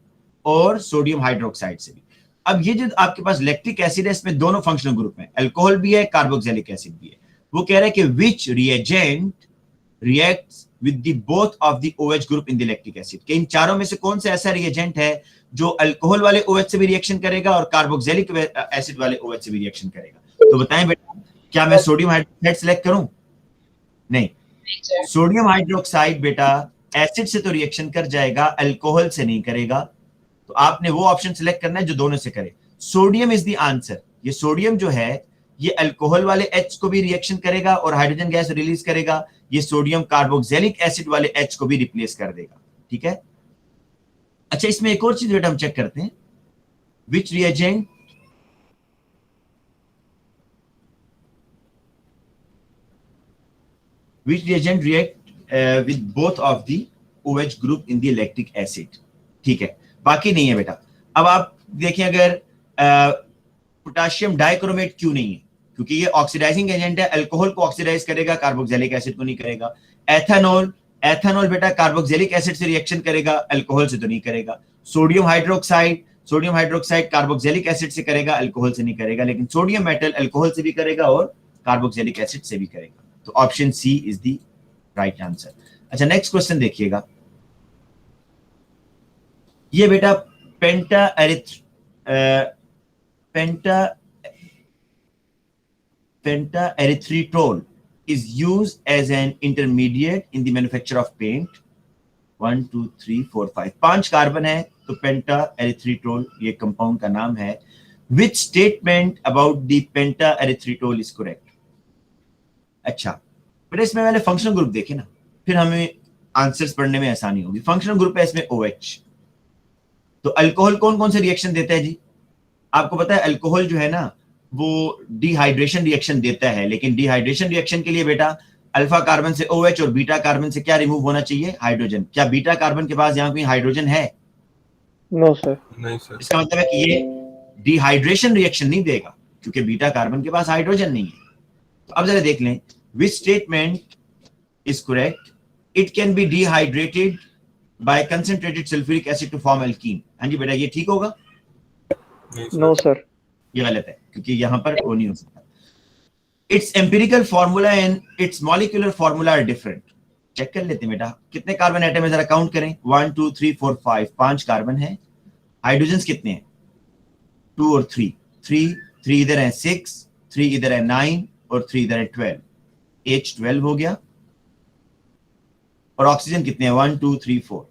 [SPEAKER 1] और सोडियम हाइड्रोक्साइड से भी। अब ये जो आपके पास लैक्टिक एसिड है, इसमें दोनों फंक्शनल ग्रुप हैं, अल्कोहल भी है, कार्बोक्सिलिक एसिड भी है। वो कह रहा है कि विच reagent reacts with the both of the OH group in the lactic acid। कि इन चारों में से कौन सा ऐसा रिएजेंट है जो अल्कोहल वाले OH से भी रिएक्शन करेगा और कार्बोक्सिलिक एसिड वाले OH से भी रिएक्शन करेगा। तो बताएं बेटा, क्या मैं सोडियम हाइड्रोक्साइड सिलेक्ट करूं? नहीं, सोडियम हाइड्रोक्साइड बेटा एसिड से तो रिएक्शन कर जाएगा, अल्कोहल से नहीं करेगा। तो आपने वो ऑप्शन सिलेक्ट करना है जो दोनों से करे। Sodium is the answer. ये सोडियम जो है ये अल्कोहल वाले H को भी रिएक्शन करेगा और हाइड्रोजन गैस रिलीज करेगा। ये सोडियम कार्बोक्सिलिक एसिड वाले H को भी रिप्लेस कर देगा। ठीक है। अच्छा, इसमें एक और चीज बेटा हम चेक करते हैं, विच reagent react with both of the OH group in the lactic acid। ठीक है, बाकी नहीं है बेटा। अब आप देखिए, अगर पोटाशियम डाइक्रोमेट क्यों नहीं है? क्योंकि ये ऑक्सीडाइजिंग एजेंट है, अल्कोहल को ऑक्सीडाइज करेगा, कार्बोक्सिलिक एसिड को नहीं करेगा। एथेनॉल बेटा कार्बोक्सिलिक एसिड से रिएक्शन करेगा, अल्कोहल से तो नहीं करेगा। सोडियम हाइड्रोक्साइड कार्बोक्सिलिक एसिड से करेगा, अल्कोहल से नहीं करेगा। लेकिन सोडियम मेटल अल्कोहल से भी करेगा और कार्बोक्सिलिक एसिड से भी करेगा। तो option C is the right answer. अच्छा, नेक्स्ट क्वेश्चन देखिएगा। ये बेटा pentaerythritol is used as an intermediate in the manufacture of paint। 1 2 3 4 5 5 carbon है, तो pentaerythritol ये कंपाउंड का नाम है। Which statement about the pentaerythritol is correct? अच्छा बेटा, इसमें पहले फंक्शनल ग्रुप देखे ना, फिर हमें आंसर्स पढ़ने में आसानी होगी। फंक्शनल ग्रुप है इसमें OH। तो अल्कोहल कौन कौन से रिएक्शन देता है जी? आपको पता है अल्कोहल जो है ना वो डिहाइड्रेशन रिएक्शन देता है, लेकिन डिहाइड्रेशन रिएक्शन के लिए बेटा अल्फा कार्बन से OH और बीटा कार्बन से क्या रिमूव होना चाहिए? हाइड्रोजन। क्या बीटा कार्बन के पास यहाँ कोई हाइड्रोजन है?
[SPEAKER 3] No sir.
[SPEAKER 2] नहीं सर।
[SPEAKER 1] इसका मतलब है कि ये डिहाइड्रेशन रिएक्शन नहीं देगा क्योंकि बीटा कार्बन के पास हाइड्रोजन नहीं है। तो अब जरा देख लें, which statement is correct? It can be dehydrated by concentrated sulfuric acid to form alkene। हाँ जी बेटा, ये ठीक होगा?
[SPEAKER 3] नो सर,
[SPEAKER 1] ये गलत है क्योंकि यहां पर वो नहीं हो सकता। Its empirical formula and its molecular formula are different। Check कर लेते हैं बेटा, कितने कार्बन एटम है जरा काउंट करें। 1 2 3 4 5 5 कार्बन है। हाइड्रोजन कितने हैं? 2 और 3 3 इधर है 6, 3 इधर है 9 और 3 इधर है 12। H12 हो गया। और ऑक्सीजन कितने हैं? 1 2 3 4।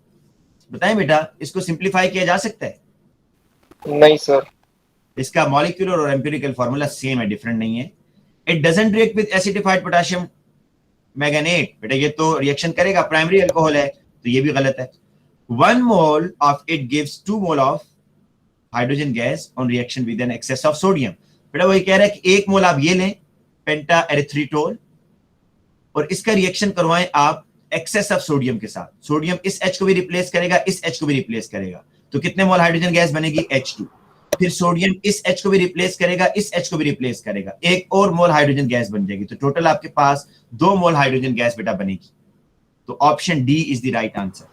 [SPEAKER 1] बताएं बेटा, इसको सिंप्लीफाई किया जा सकता है?
[SPEAKER 3] नहीं सर।
[SPEAKER 1] इसका मॉलिक्यूलर और एम्पिरिकल फार्मूला सेम है, डिफरेंट नहीं है। It doesn't react with acidified potassium manganate. बेटा ये तो रिएक्शन करेगा, प्राइमरी अल्कोहल है, तो ये भी गलत है। 1 mole of it gives 2 mole of hydrogen gas on reaction with an excess of sodium. बेटा वही कह रहा है कि 1 मोल आप ये लें पेंटाएरिथ्रिटोल और इसका रिएक्शन करवाएं आप एक्सेस ऑफ सोडियम के साथ। सोडियम इस H को भी रिप्लेस करेगा, इस H को भी रिप्लेस करेगा, तो कितने मोल हाइड्रोजन गैस बनेगी? H2। फिर सोडियम इस H को भी रिप्लेस करेगा, इस H को भी रिप्लेस करेगा, 1 और मोल हाइड्रोजन गैस बन जाएगी। तो टोटल आपके पास 2 मोल हाइड्रोजन गैस बेटा बनेगी। तो option D is the right answer.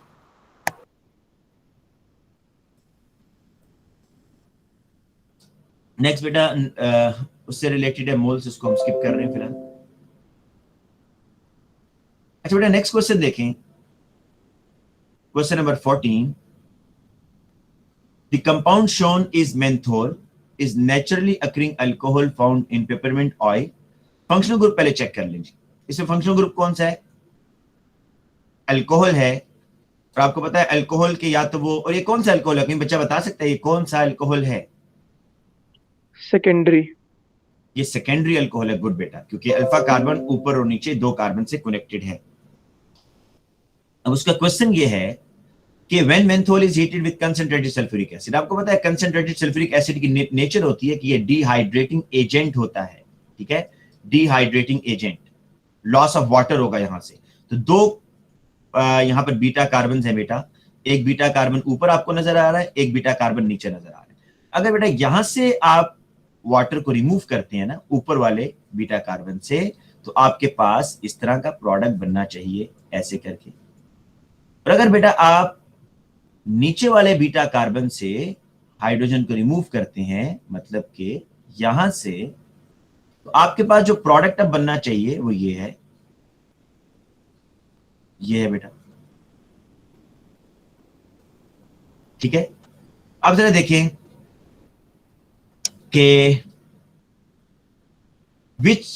[SPEAKER 1] Next बेटा उससे रिलेटेड है मोल्स, उसको हम स्किप कर रहे हैं फिलहाल। अच्छा बेटा नेक्स्ट क्वेश्चन देखें, question number 14। The compound shown is menthol, is naturally occurring alcohol found in peppermint oil। Functional group पहले चेक कर लीजिए। इसमें फंक्शनल ग्रुप कौन सा है? अल्कोहल है। और आपको पता है अल्कोहल के या तो वो, और ये कौन सा अल्कोहल है? कोई बच्चा बता सकता है ये कौन सा अल्कोहल है?
[SPEAKER 3] सेकेंडरी।
[SPEAKER 1] ये सेकेंडरी अल्कोहल है। गुड बेटा, क्योंकि अल्फा कार्बन ऊपर और नीचे 2 कार्बन से कनेक्टेड है। अब उसका क्वेश्चन ये है कि when menthol is heated with concentrated sulfuric acid, आपको पता है कंसंट्रेटेड सल्फ्यूरिक एसिड की नेचर होती है कि ये डिहाइड्रेटिंग एजेंट होता है। ठीक है, dehydrating agent, loss of water होगा यहां से। तो 2 यहां पर बीटा कार्बन है बेटा, एक बीटा कार्बन ऊपर आपको नजर आ रहा है, एक बीटा कार्बन नीचे नजर आ रहा है। अगर बेटा यहां से आप वाटर को रिमूव करते हैं ना ऊपर वाले बीटा कार्बन से, तो आपके पास इस तरह का प्रोडक्ट बनना चाहिए ऐसे करके। और अगर बेटा आप नीचे वाले बीटा कार्बन से हाइड्रोजन को रिमूव करते हैं, मतलब कि यहां से, तो आपके पास जो प्रोडक्ट अब बनना चाहिए वो ये है। ये है बेटा, ठीक है। अब जरा देखें कि which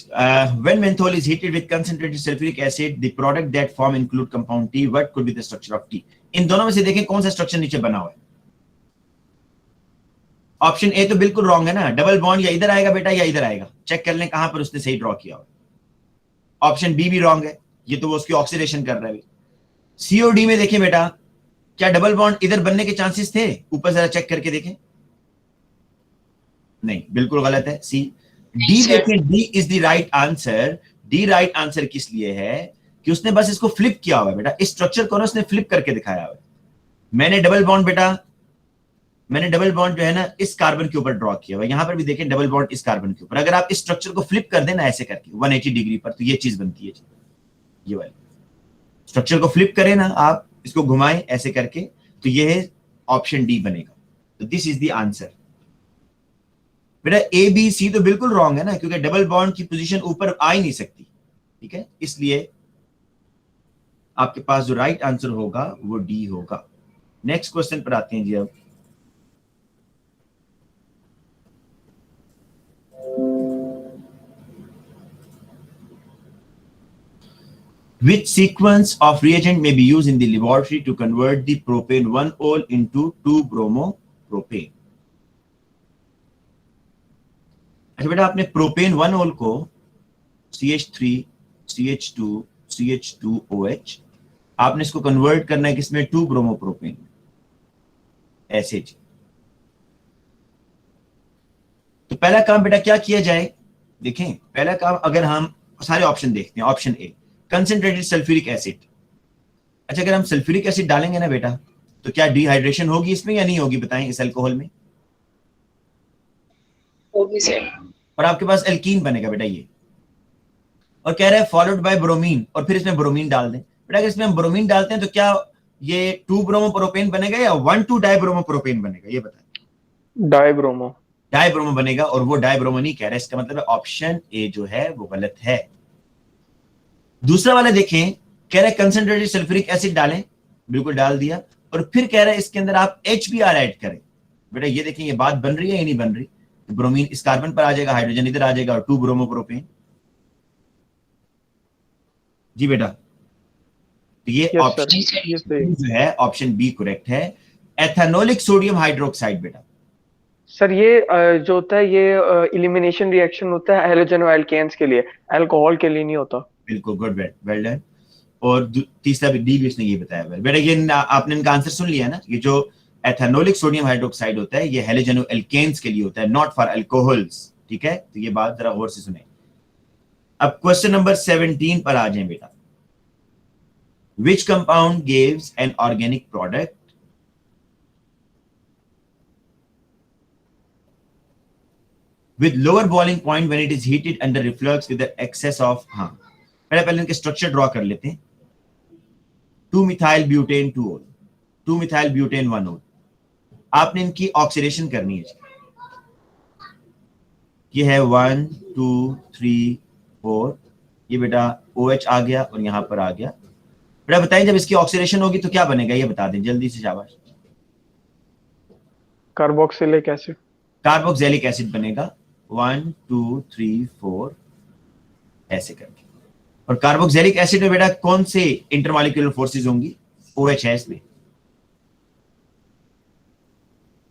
[SPEAKER 1] when menthol is heated with concentrated sulfuric acid, the product that form include compound T. What could be the structure of T? इन दोनों में से देखें कौन सा स्ट्रक्चर नीचे बना हुआ है। ऑप्शन ए तो बिल्कुल रॉन्ग है ना, डबल बॉन्ड या इधर आएगा बेटा या इधर आएगा, चेक कर लें कहां पर उसने सही ड्रॉ किया हुआ। ऑप्शन बी भी रॉन्ग है, ये तो वो उसकी ऑक्सीडेशन कर रहा है। सी और डी में देखें बेटा, क्या डबल बॉन्ड इधर बनने के चांसेस थे? ऊपर जरा चेक करके देखें, नहीं, बिल्कुल गलत है। सी डी देखें, D is the right answer. D right answer किस लिए है कि उसने बस इसको फ्लिप किया हुआ है बेटा, इस स्ट्रक्चर को ना उसने फ्लिप करके दिखाया हुआ है। मैंने डबल बॉन्ड बेटा, मैंने डबल बॉन्ड जो है ना इस कार्बन के ऊपर ड्रॉ किया हुआ है। यहां पर भी देखें डबल बॉन्ड इस कार्बन के ऊपर। अगर आप इस स्ट्रक्चर को फ्लिप कर देना ऐसे करके 180 डिग्री पर, तो ये चीज बनती है, ये वाली स्ट्रक्चर को फ्लिप करें ना आप, इसको घुमाएं ऐसे करके, तो ये है ऑप्शन डी बनेगा। तो दिस इज द आंसर बेटा। ए बी सी तो बिल्कुल रॉन्ग है ना, क्योंकि डबल बॉन्ड की पोजीशन ऊपर आ ही नहीं सकती, ठीक है। इसलिए आपके पास जो राइट आंसर होगा वो डी होगा। नेक्स्ट क्वेश्चन पर आते हैं जी। अब which sequence of reagent may be used in the laboratory to convert the propane 1-ol into 2-bromopropane? अच्छा बेटा, आपने प्रोपेन 1-ol को CH3 CH2 CH2OH, आपने इसको कन्वर्ट करना है किसमें? 2-ब्रोमोप्रोपेन, ऐसे जी। तो पहला काम बेटा क्या किया जाए? देखें पहला काम, अगर हम सारे ऑप्शन देखते हैं, option A concentrated sulphuric acid. अच्छा, अगर हम सल्फ्यूरिक एसिड डालेंगे ना बेटा, तो क्या डिहाइड्रेशन होगी इसमें या नहीं होगी? बताएं, इस अल्कोहल में
[SPEAKER 4] होगी सर।
[SPEAKER 1] और आपके पास एल्कीन बनेगा बेटा ये, और कह रहा है फॉलोड बाय ब्रोमीन, और फिर इसमें ब्रोमीन डाल दें। बेटा अगर इसमें हम ब्रोमीन डालते हैं तो क्या ये 2-ब्रोमोप्रोपेन बनेगा या 1,2-डाइब्रोमोप्रोपेन बनेगा? ये बताएं। डाइब्रोमो बनेगा, और वो डाइब्रोमो नहीं कह रहा है, इसका मतलब है ऑप्शन ए जो है वो गलत है। दूसरा वाला देखें, कह रहा है कंसंट्रेटेड सल्फ्यूरिक एसिड डालें, बिल्कुल डाल दिया, और फिर कह रहा है इसके अंदर आप HBr ऐड करें। बेटा ये देखें, ये बात बन रही है या नहीं बन रही? ब्रोमीन इस कार्बन पर आ जाएगा, हाइड्रोजन इधर आ जाएगा, और 2-ब्रोमोप्रोपेन। जी बेटा, तो ये ऑप्शन जो है ऑप्शन बी करेक्ट है, एथेनोलिक सोडियम हाइड्रोक्साइड। बेटा
[SPEAKER 3] सर ये जो होता है ये एलिमिनेशन रिएक्शन होता है हैलोजन एल्केन्स के लिए, अल्कोहल के लिए नहीं होता।
[SPEAKER 1] बिल्कुल, गुड, वेल डन। और तीसरा भी डी भी उसने ये बताया हुआ। बेटा ये आपने इनका आंसर सुन लिया ना, ये जो एथेनोलिक सोडियम हाइड्रोक्साइड होता है ये हैलोजन एल्केन्स के लिए होता है, नॉट फॉर अल्कोहल्स, ठीक है। तो ये बात जरा गौर से सुने। अब क्वेश्चन नंबर 17 पर आ जाएं बेटा। Which compound gives an organic product with lower boiling point when it is heated under reflux with the excess of, हाँ पहले इनके स्ट्रक्चर ड्रॉ कर लेते हैं। 2-मिथाइल ब्यूटेन 2-ol, 2-मिथाइल ब्यूटेन 1-ol। आपने इनकी ऑक्सीडेशन करनी है। ये है 1 2 3 4, ये बेटा OH आ गया और यहां पर आ गया। बेटा बताएं जब इसकी ऑक्सीडेशन होगी तो क्या बनेगा, ये बता दें जल्दी से, शाबाश।
[SPEAKER 3] कार्बोक्सिलिक एसिड,
[SPEAKER 1] कार्बोक्सिलिक एसिड बनेगा 1 2 3 4 ऐसे करके। और कार्बोक्सिलिक एसिड में बेटा कौन से इंटरमॉलिक्यूलर फोर्सेस होंगी? OH है इसमें।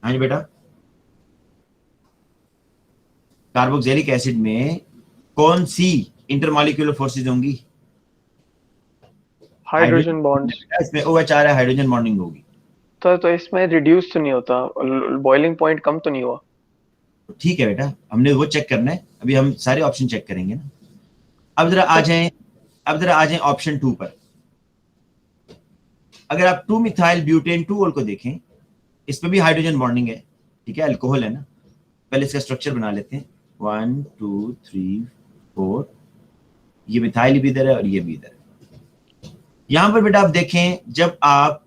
[SPEAKER 1] हाँ जी बेटा, कार्बोक्सिलिक एसिड में कौन सी इंटरमॉलिक्यूलर फोर्सेस होंगी?
[SPEAKER 3] Hydrogen bonds.
[SPEAKER 1] इसमें OH आ रहा है, हाइड्रोजन बॉन्डिंग होगी।
[SPEAKER 3] तो इसमें रिड्यूस तो नहीं होता, बॉइलिंग पॉइंट कम तो नहीं हुआ?
[SPEAKER 1] ठीक है बेटा, हमने वो चेक करना है, अभी हम सारे ऑप्शन चेक करेंगे ना। अब जरा आ जाएं ऑप्शन 2 पर। अगर आप 2-मिथाइल ब्यूटेन 2-ol को देखें, इसमें भी हाइड्रोजन बॉन्डिंग है, ठीक है, अल्कोहल है ना। पहले इसका स्ट्रक्चर बना लेते हैं, 1 2 3 4, ये मिथाइल भी इधर है और ये भी इधर है। यहां पर बेटा आप देखें, जब आप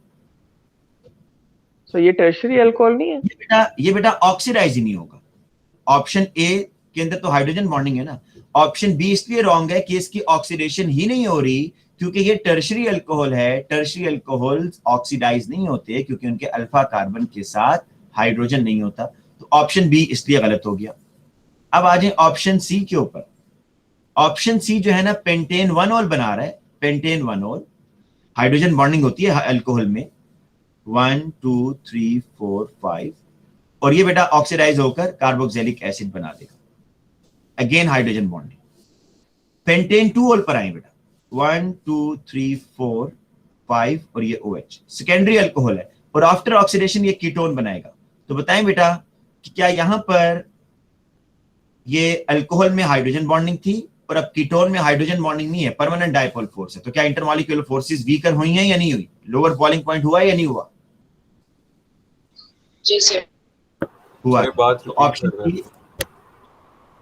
[SPEAKER 3] तो ये टर्शियरी अल्कोहल नहीं है?
[SPEAKER 1] ये बेटा ऑक्सीडाइज ही नहीं होगा। ऑप्शन ए के अंदर तो हाइड्रोजन बॉन्डिंग है ना, ऑप्शन बी इसलिए रॉन्ग है कि इसकी ऑक्सीडेशन ही नहीं हो रही क्योंकि ये टर्शरी अल्कोहल है। टर्शरी अल्कोहल ऑक्सीडाइज नहीं होते क्योंकि उनके अल्फा कार्बन के साथ हाइड्रोजन नहीं होता। तो ऑप्शन बी इसलिए गलत हो गया। अब आ जाए ऑप्शन सी के ऊपर। ऑप्शन सी जो है ना पेंटेन 1 बना रहा है। पेंटेन 1 हाइड्रोजन बॉन्डिंग होती है अल्कोहल में 1 2 3 4 5 और ये बेटा ऑक्सीडाइज होकर कार्बोक्सिलिक एसिड बना देगा। Again hydrogen bonding. पेंटेन 2 पर आए बेटा 1 2 3 4 5 और ये OH सेकेंडरी अल्कोहल है और आफ्टर ऑक्सीडेशन ये कीटोन बनाएगा। तो बताएं बेटा कि क्या यहां पर ये अल्कोहल में हाइड्रोजन बॉन्डिंग थी और अब कीटोन में हाइड्रोजन बॉन्डिंग नहीं है, परमानेंट डायपोल फोर्स है। तो क्या इंटरमॉलिक्यूलर फोर्सेस वीकर हुई हैं या नहीं हुई? लोअर बॉइलिंग पॉइंट हुआ या नहीं हुआ?
[SPEAKER 4] जी सर
[SPEAKER 1] हुआ।
[SPEAKER 2] बात
[SPEAKER 1] तो ऑप्शन डी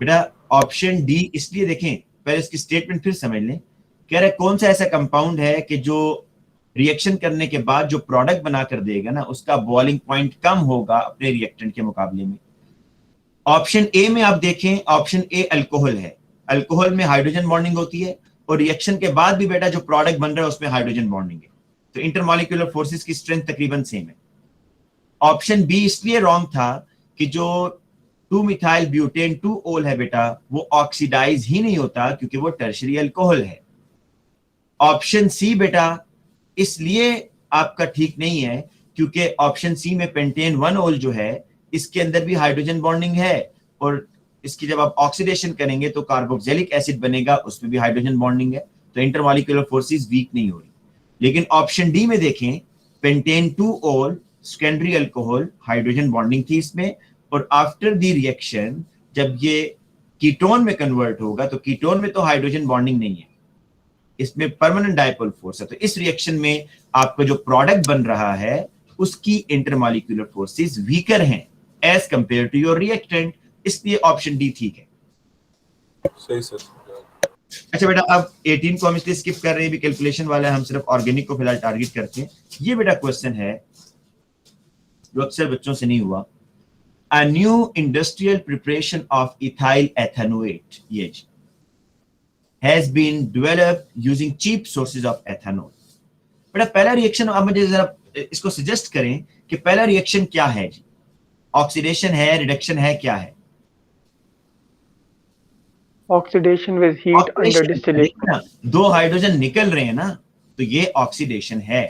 [SPEAKER 1] बेटा, ऑप्शन डी इसलिए देखें, पहले इसकी स्टेटमेंट फिर समझ लें। कह रहे कौन सा ऐसा कंपाउंड है कि जो रिएक्शन करने के बाद जो प्रोडक्ट बनाकर देगा ना उसका बॉइलिंग पॉइंट कम होगा अपने रिएक्टेंट के मुकाबले में। ऑप्शन ए में आप देखें, ऑप्शन ए अल्कोहल है। अल्कोहल में हाइड्रोजन बॉन्डिंग होती है और रिएक्शन के बाद भी बेटा जो प्रोडक्ट बन रहा है उसमें हाइड्रोजन बॉन्डिंग है। तो इंटरमॉलिक्यूलर फोर्सेस की स्ट्रेंथ तकरीबन सेम है। ऑप्शन बी इसलिए रॉन्ग था कि जो 2 मिथाइल ब्यूटेन 2 ओल है बेटा वो ऑक्सीडाइज ही नहीं होता क्योंकि वो टर्शरी अल्कोहल है। ऑप्शन सी बेटा इसलिए आपका ठीक नहीं है क्योंकि ऑप्शन सी में पेंटेन 1 ओल जो है इसके अंदर भी हाइड्रोजन बॉन्डिंग है और इसकी जब आप ऑक्सीडेशन करेंगे तो कार्बोक्सिलिक एसिड बनेगा, उसमें भी हाइड्रोजन बॉन्डिंग है। तो इंटरमॉलिक्यूलर फोर्सेस वीक नहीं हो रही। लेकिन ऑप्शन डी में देखें पेंटेन 2 ओल सेकेंडरी अल्कोहल हाइड्रोजन बॉन्डिंग थी इसमें और आफ्टर द रिएक्शन जब ये कीटोन में कन्वर्ट होगा तो कीटोन में तो हाइड्रोजन बॉन्डिंग नहीं है, इसमें परमानेंट डायपोल फोर्स है। तो इस रिएक्शन में आपका जो प्रोडक्ट बन रहा है उसकी इंटरमॉलिक्यूलर फोर्सेस वीकर हैं as compare to your reactant, इसलिए ऑप्शन डी ठीक है।
[SPEAKER 2] सही सर।
[SPEAKER 1] अच्छा बेटा, अब 18 को हम इसलिए स्किप कर रहे हैं, भी कैलकुलेशन वाला है, हम सिर्फ ऑर्गेनिक को फिलहाल टारगेट करते हैं। ये बेटा क्वेश्चन है जो अक्सर बच्चों से नहीं हुआ। A new industrial preparation of ethyl ethanoate has been developed using cheap sources of ethanol. बेटा पहला रिएक्शन, अब मुझे जरा इसको सजेस्ट करें कि पहला रिएक्शन क्या है जी? ऑक्सीडेशन है, रिडक्शन है, क्या है?
[SPEAKER 3] Oxidation with heat under distillation.
[SPEAKER 1] 2 hydrogen निकल रहे हैं ना, तो ये ऑक्सीडेशन है।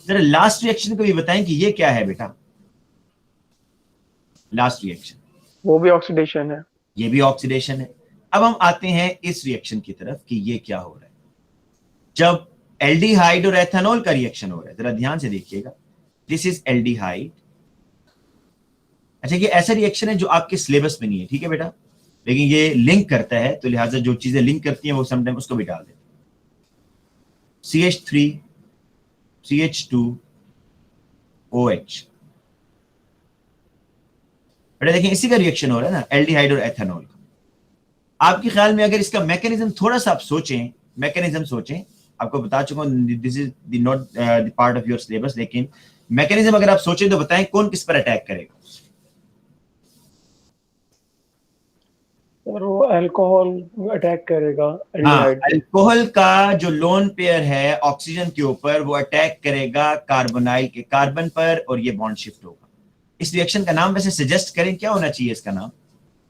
[SPEAKER 1] जरा लास्ट रिएक्शन को भी बताएं कि ये क्या है बेटा? लास्ट रिएक्शन
[SPEAKER 3] वो भी ऑक्सीडेशन है,
[SPEAKER 1] ये भी ऑक्सीडेशन है। अब हम आते हैं इस रिएक्शन की तरफ कि ये क्या हो रहा है। जब एल्डिहाइड और एथेनॉल का रिएक्शन हो रहा है, जरा ध्यान से देखिएगा, दिस इज एल्डिहाइड। अच्छा, ये ऐसा रिएक्शन है जो आपके सिलेबस में नहीं है, ठीक है बेटा, लेकिन ये लिंक करता है, तो लिहाजा जो चीजें लिंक करती हैं वो समटाइम उसको भी डाल देते हैं। CH3 CH2 OH, बेटा देखिए इसी का रिएक्शन हो रहा है ना, एल्डिहाइड और एथेनॉल का। आपके ख्याल में अगर इसका मैकेनिज्म थोड़ा सा आप सोचें, मैकेनिज्म सोचें, आपको बता चुका हूं this is the not the part of your syllabus, लेकिन मैकेनिज्म अगर आप सोचें तो बताएं कौन किस पर अटैक करेगा?
[SPEAKER 3] और वो अल्कोहल अटैक करेगा
[SPEAKER 1] हाँ,
[SPEAKER 3] एल्डिहाइड।
[SPEAKER 1] अल्कोहल का जो लोन पेयर है ऑक्सीजन के ऊपर वो अटैक करेगा कार्बोनाइल के कार्बन पर और ये बॉन्ड शिफ्ट होगा। इस रिएक्शन का नाम वैसे सजेस्ट करें क्या होना चाहिए? इसका नाम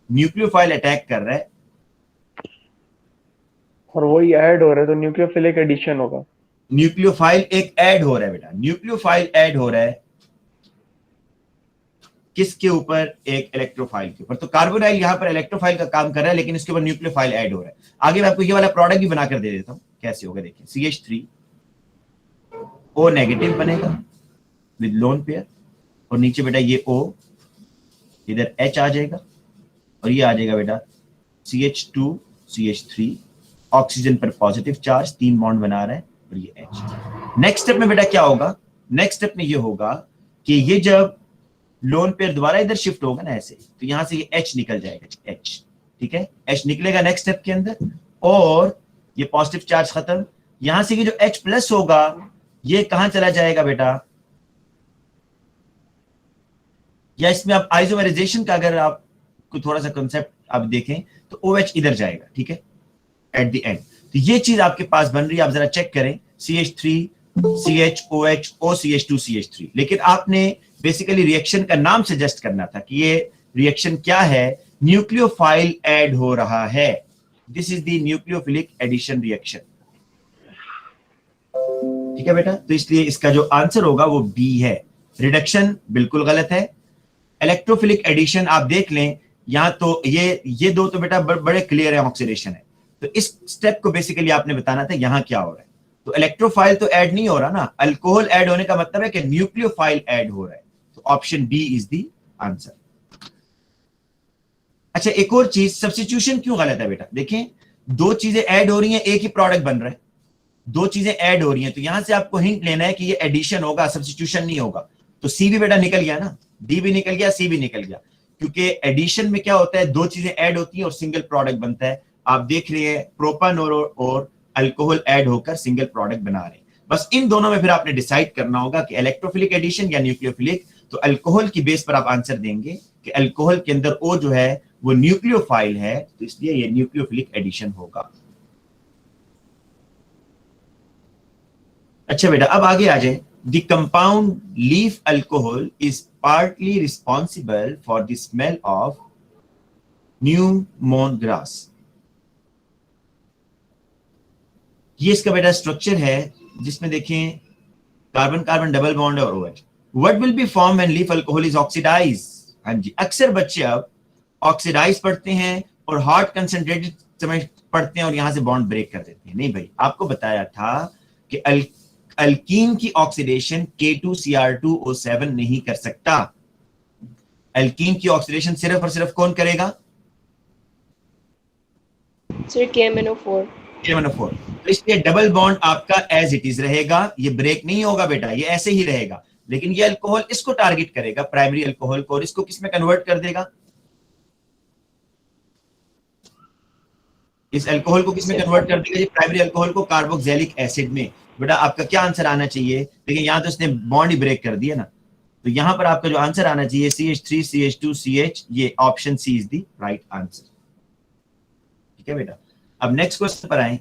[SPEAKER 1] न्यूक्लियोफाइल अटैक कर रहा है
[SPEAKER 3] और वही ऐड हो रहा है तो न्यूक्लियोफिलिक एडिशन होगा।
[SPEAKER 1] न्यूक्लियोफाइल एक ऐड हो रहा है बेटा, न्यूक्लियोफाइल ऐड हो रहा है किसके ऊपर? एक इलेक्ट्रोफाइल के ऊपर। तो कार्बोनाइल यहां पर इलेक्ट्रोफाइल का काम कर रहा है लेकिन इसके ऊपर न्यूक्लियोफाइल ऐड हो रहा है। आगे मैं आपको ये वाला प्रोडक्ट भी बनाकर दे देता हूं, कैसे होगा देखिए। CH3 O नेगेटिव बनेगा विद लोन पेयर और नीचे बेटा ये O, इधर H आ जाएगा और ये आ जाएगा बेटा CH2 CH3, ऑक्सीजन पर पॉजिटिव चार्ज, 3 बॉन्ड बना रहा है और ये H। नेक्स्ट स्टेप में बेटा क्या होगा? नेक्स्ट स्टेप में ये होगा कि ये जब लोन पेयर दोबारा इधर शिफ्ट होगा ना ऐसे, तो यहां से ये H निकल जाएगा, H, ठीक है, H निकलेगा नेक्स्ट स्टेप के अंदर और ये पॉजिटिव चार्ज खत्म। यहां से ये जो H प्लस होगा ये कहां चला जाएगा बेटा? या इसमें आप आइसोमेराइजेशन का अगर आपको थोड़ा सा कंसेप्ट आप देखें तो OH इधर जाएगा, ठीक है, एट द एंड। तो ये चीज आपके पास बन रही है, आप जरा चेक करें, CH3 CH OH OCH2 CH3। लेकिन आपने बेसिकली रिएक्शन का नाम सजेस्ट करना था कि ये रिएक्शन क्या है, न्यूक्लियोफाइल ऐड हो रहा है, this is the nucleophilic addition reaction, ठीक है बेटा। तो इसलिए इसका जो आंसर होगा वो बी है, रिडक्शन बिल्कुल गलत है। इलेक्ट्रोफिलिक एडिशन आप देख लें, यहां तो ये दो तो बेटा बड़े क्लियर है, ऑक्सीडेशन है। तो इस स्टेप को बेसिकली आपने बताना था यहां क्या हो रहा है। तो इलेक्ट्रोफाइल तो ऐड नहीं हो रहा ना, अल्कोहल ऐड होने का मतलब है कि न्यूक्लियोफाइल ऐड हो रहा है। तो option B is the answer. अच्छा, एक और चीज, सब्स्टिट्यूशन क्यों गलत है बेटा? देखें, दो चीजें ऐड हो रही हैं, एक ही प्रोडक्ट बन रहा है, दो चीजें ऐड हो रही हैं, तो यहां से आपको हिंट लेना है कि ये एडिशन होगा, सब्स्टिट्यूशन नहीं होगा। तो सी भी बेटा निकल गया ना, डी भी निकल गया, सी भी निकल गया, क्योंकि एडिशन में क्या होता है, दो चीजें ऐड होती हैं और सिंगल प्रोडक्ट बनता है। आप देख रहे हैं प्रोपानोल और अल्कोहल ऐड होकर सिंगल प्रोडक्ट बना रहे हैं। बस इन दोनों में फिर आपने डिसाइड करना होगा कि इलेक्ट्रोफिलिक एडिशन या न्यूक्लियोफिलिक। तो अल्कोहल की बेस पर आप आंसर देंगे कि अल्कोहल के अंदर ओ जो है वो न्यूक्लियोफाइल है, तो इसलिए ये न्यूक्लियोफिलिक एडिशन होगा। अच्छा बेटा, अब आगे आ जाए। The compound leaf alcohol is partly responsible for the smell of newmown grass. ये इसका बेटा स्ट्रक्चर है, जिसमें देखें कार्बन कार्बन डबल बॉन्ड और OH। What will be form when leaf alcohol is oxidise? हाँ जी, अक्सर बच्चे अब ऑक्सीडाइज पढ़ते हैं और हार्ड कंसंट्रेटेड समय पढ़ते हैं और यहां से बॉन्ड ब्रेक कर देते हैं। नहीं भाई, आपको बताया था कि अल्कीन की ऑक्सीडेशन K2Cr2O7 नहीं कर सकता। अल्कीन की ऑक्सीडेशन सिर्फ और सिर्फ कौन करेगा?
[SPEAKER 4] Sir KMnO4।
[SPEAKER 1] KMnO4। तो इसलिए डबल बॉन्ड आपका एज इट इज रहेगा, ये ब्रेक नहीं होगा बेटा, ये ऐसे ही रहेगा। लेकिन ये अल्कोहल इसको टारगेट करेगा, प्राइमरी अल्कोहल को, और इसको किस में कन्वर्ट कर देगा? इस अल्कोहल को किस में कन्वर्ट कर देगा? ये प्राइमरी अल्कोहल को कार्बोक्सिलिक एसिड में। बेटा आपका क्या आंसर आना चाहिए? देखिए यहां तो इसने बॉन्ड ही ब्रेक कर दिया ना, तो यहां पर आपका जो आंसर आना चाहिए CH3 CH2 CH, ये option C is the right answer. ठीक है बेटा, अब नेक्स्ट क्वेश्चन पर आए,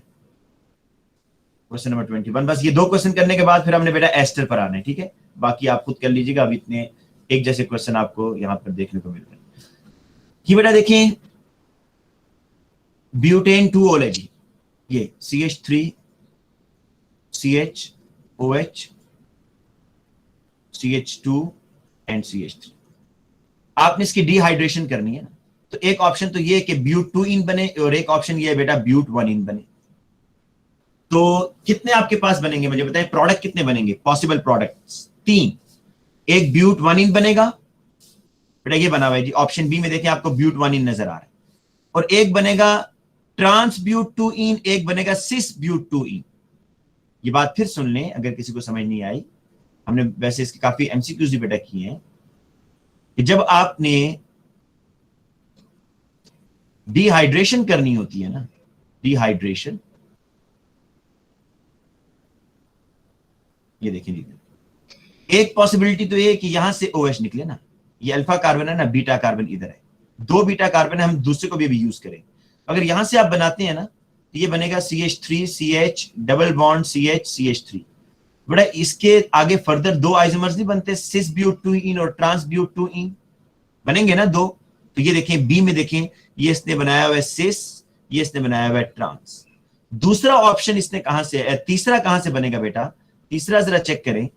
[SPEAKER 1] क्वेश्चन नंबर 21। बस ये दो क्वेश्चन करने के बाद फिर हमने बेटा एस्टर पर आना है, ठीक है, बाकी आप खुद कर लीजिएगा। अब इतने एक जैसे क्वेश्चन आपको यहां पर देखने को मिल रहे हैं। कि बेटा देखिए, ब्यूटेन 2-ओलेजी, ये CH3 CH OH CH2 and CH3। आपने इसकी डिहाइड्रेशन करनी है ना, तो एक ऑप्शन तो ये कि ब्यूट 2 इन बने और एक ऑप्शन ये है बेटा ब्यूट 1 इन बने। तो कितने आपके पास बनेंगे मुझे बताएं, प्रोडक्ट कितने बनेंगे? Possible products 3। एक ब्यूट 1 इन बनेगा बेटा, ये बना हुआ है जी, ऑप्शन बी में देखें आपको ब्यूट 1 इन नजर आ रहा है, और एक बनेगा ट्रांस ब्यूट 2 इन, एक बनेगा सिस ब्यूट 2 इन। ये बात फिर सुन लें अगर किसी को समझ नहीं आई, हमने वैसे इसके काफी MCQs भी बेटा किए हैं, कि जब आपने डिहाइड्रेशन करनी होती है ना, डिहाइड्रेशन, ये देखें जी, एक पॉसिबिलिटी तो ये कि यहां से OH निकले ना, ये अल्फा कार्बन है ना, बीटा कार्बन इधर है, 2 बीटा कार्बन है, हम दूसरे को भी यूज करें। अगर यहां से आप बनाते हैं ना, तो ये बनेगा CH3 CH double bond CH CH3। बेटा इसके आगे फर्दर 2 आइसोमर्स नहीं बनते, सिस ब्यूट 2 इन और ट्रांस ब्यूट 2 इन बनेंगे ना 2। तो ये देखें बी में देखें, ये इसने बनाया हुआ है सिस, ये इसने बनाया हुआ है ट्रांस। दूसरा ऑप्शन इसने कहां से, तीसरा कहां से बनेगा बेटा? तीसरा जरा चेक करें,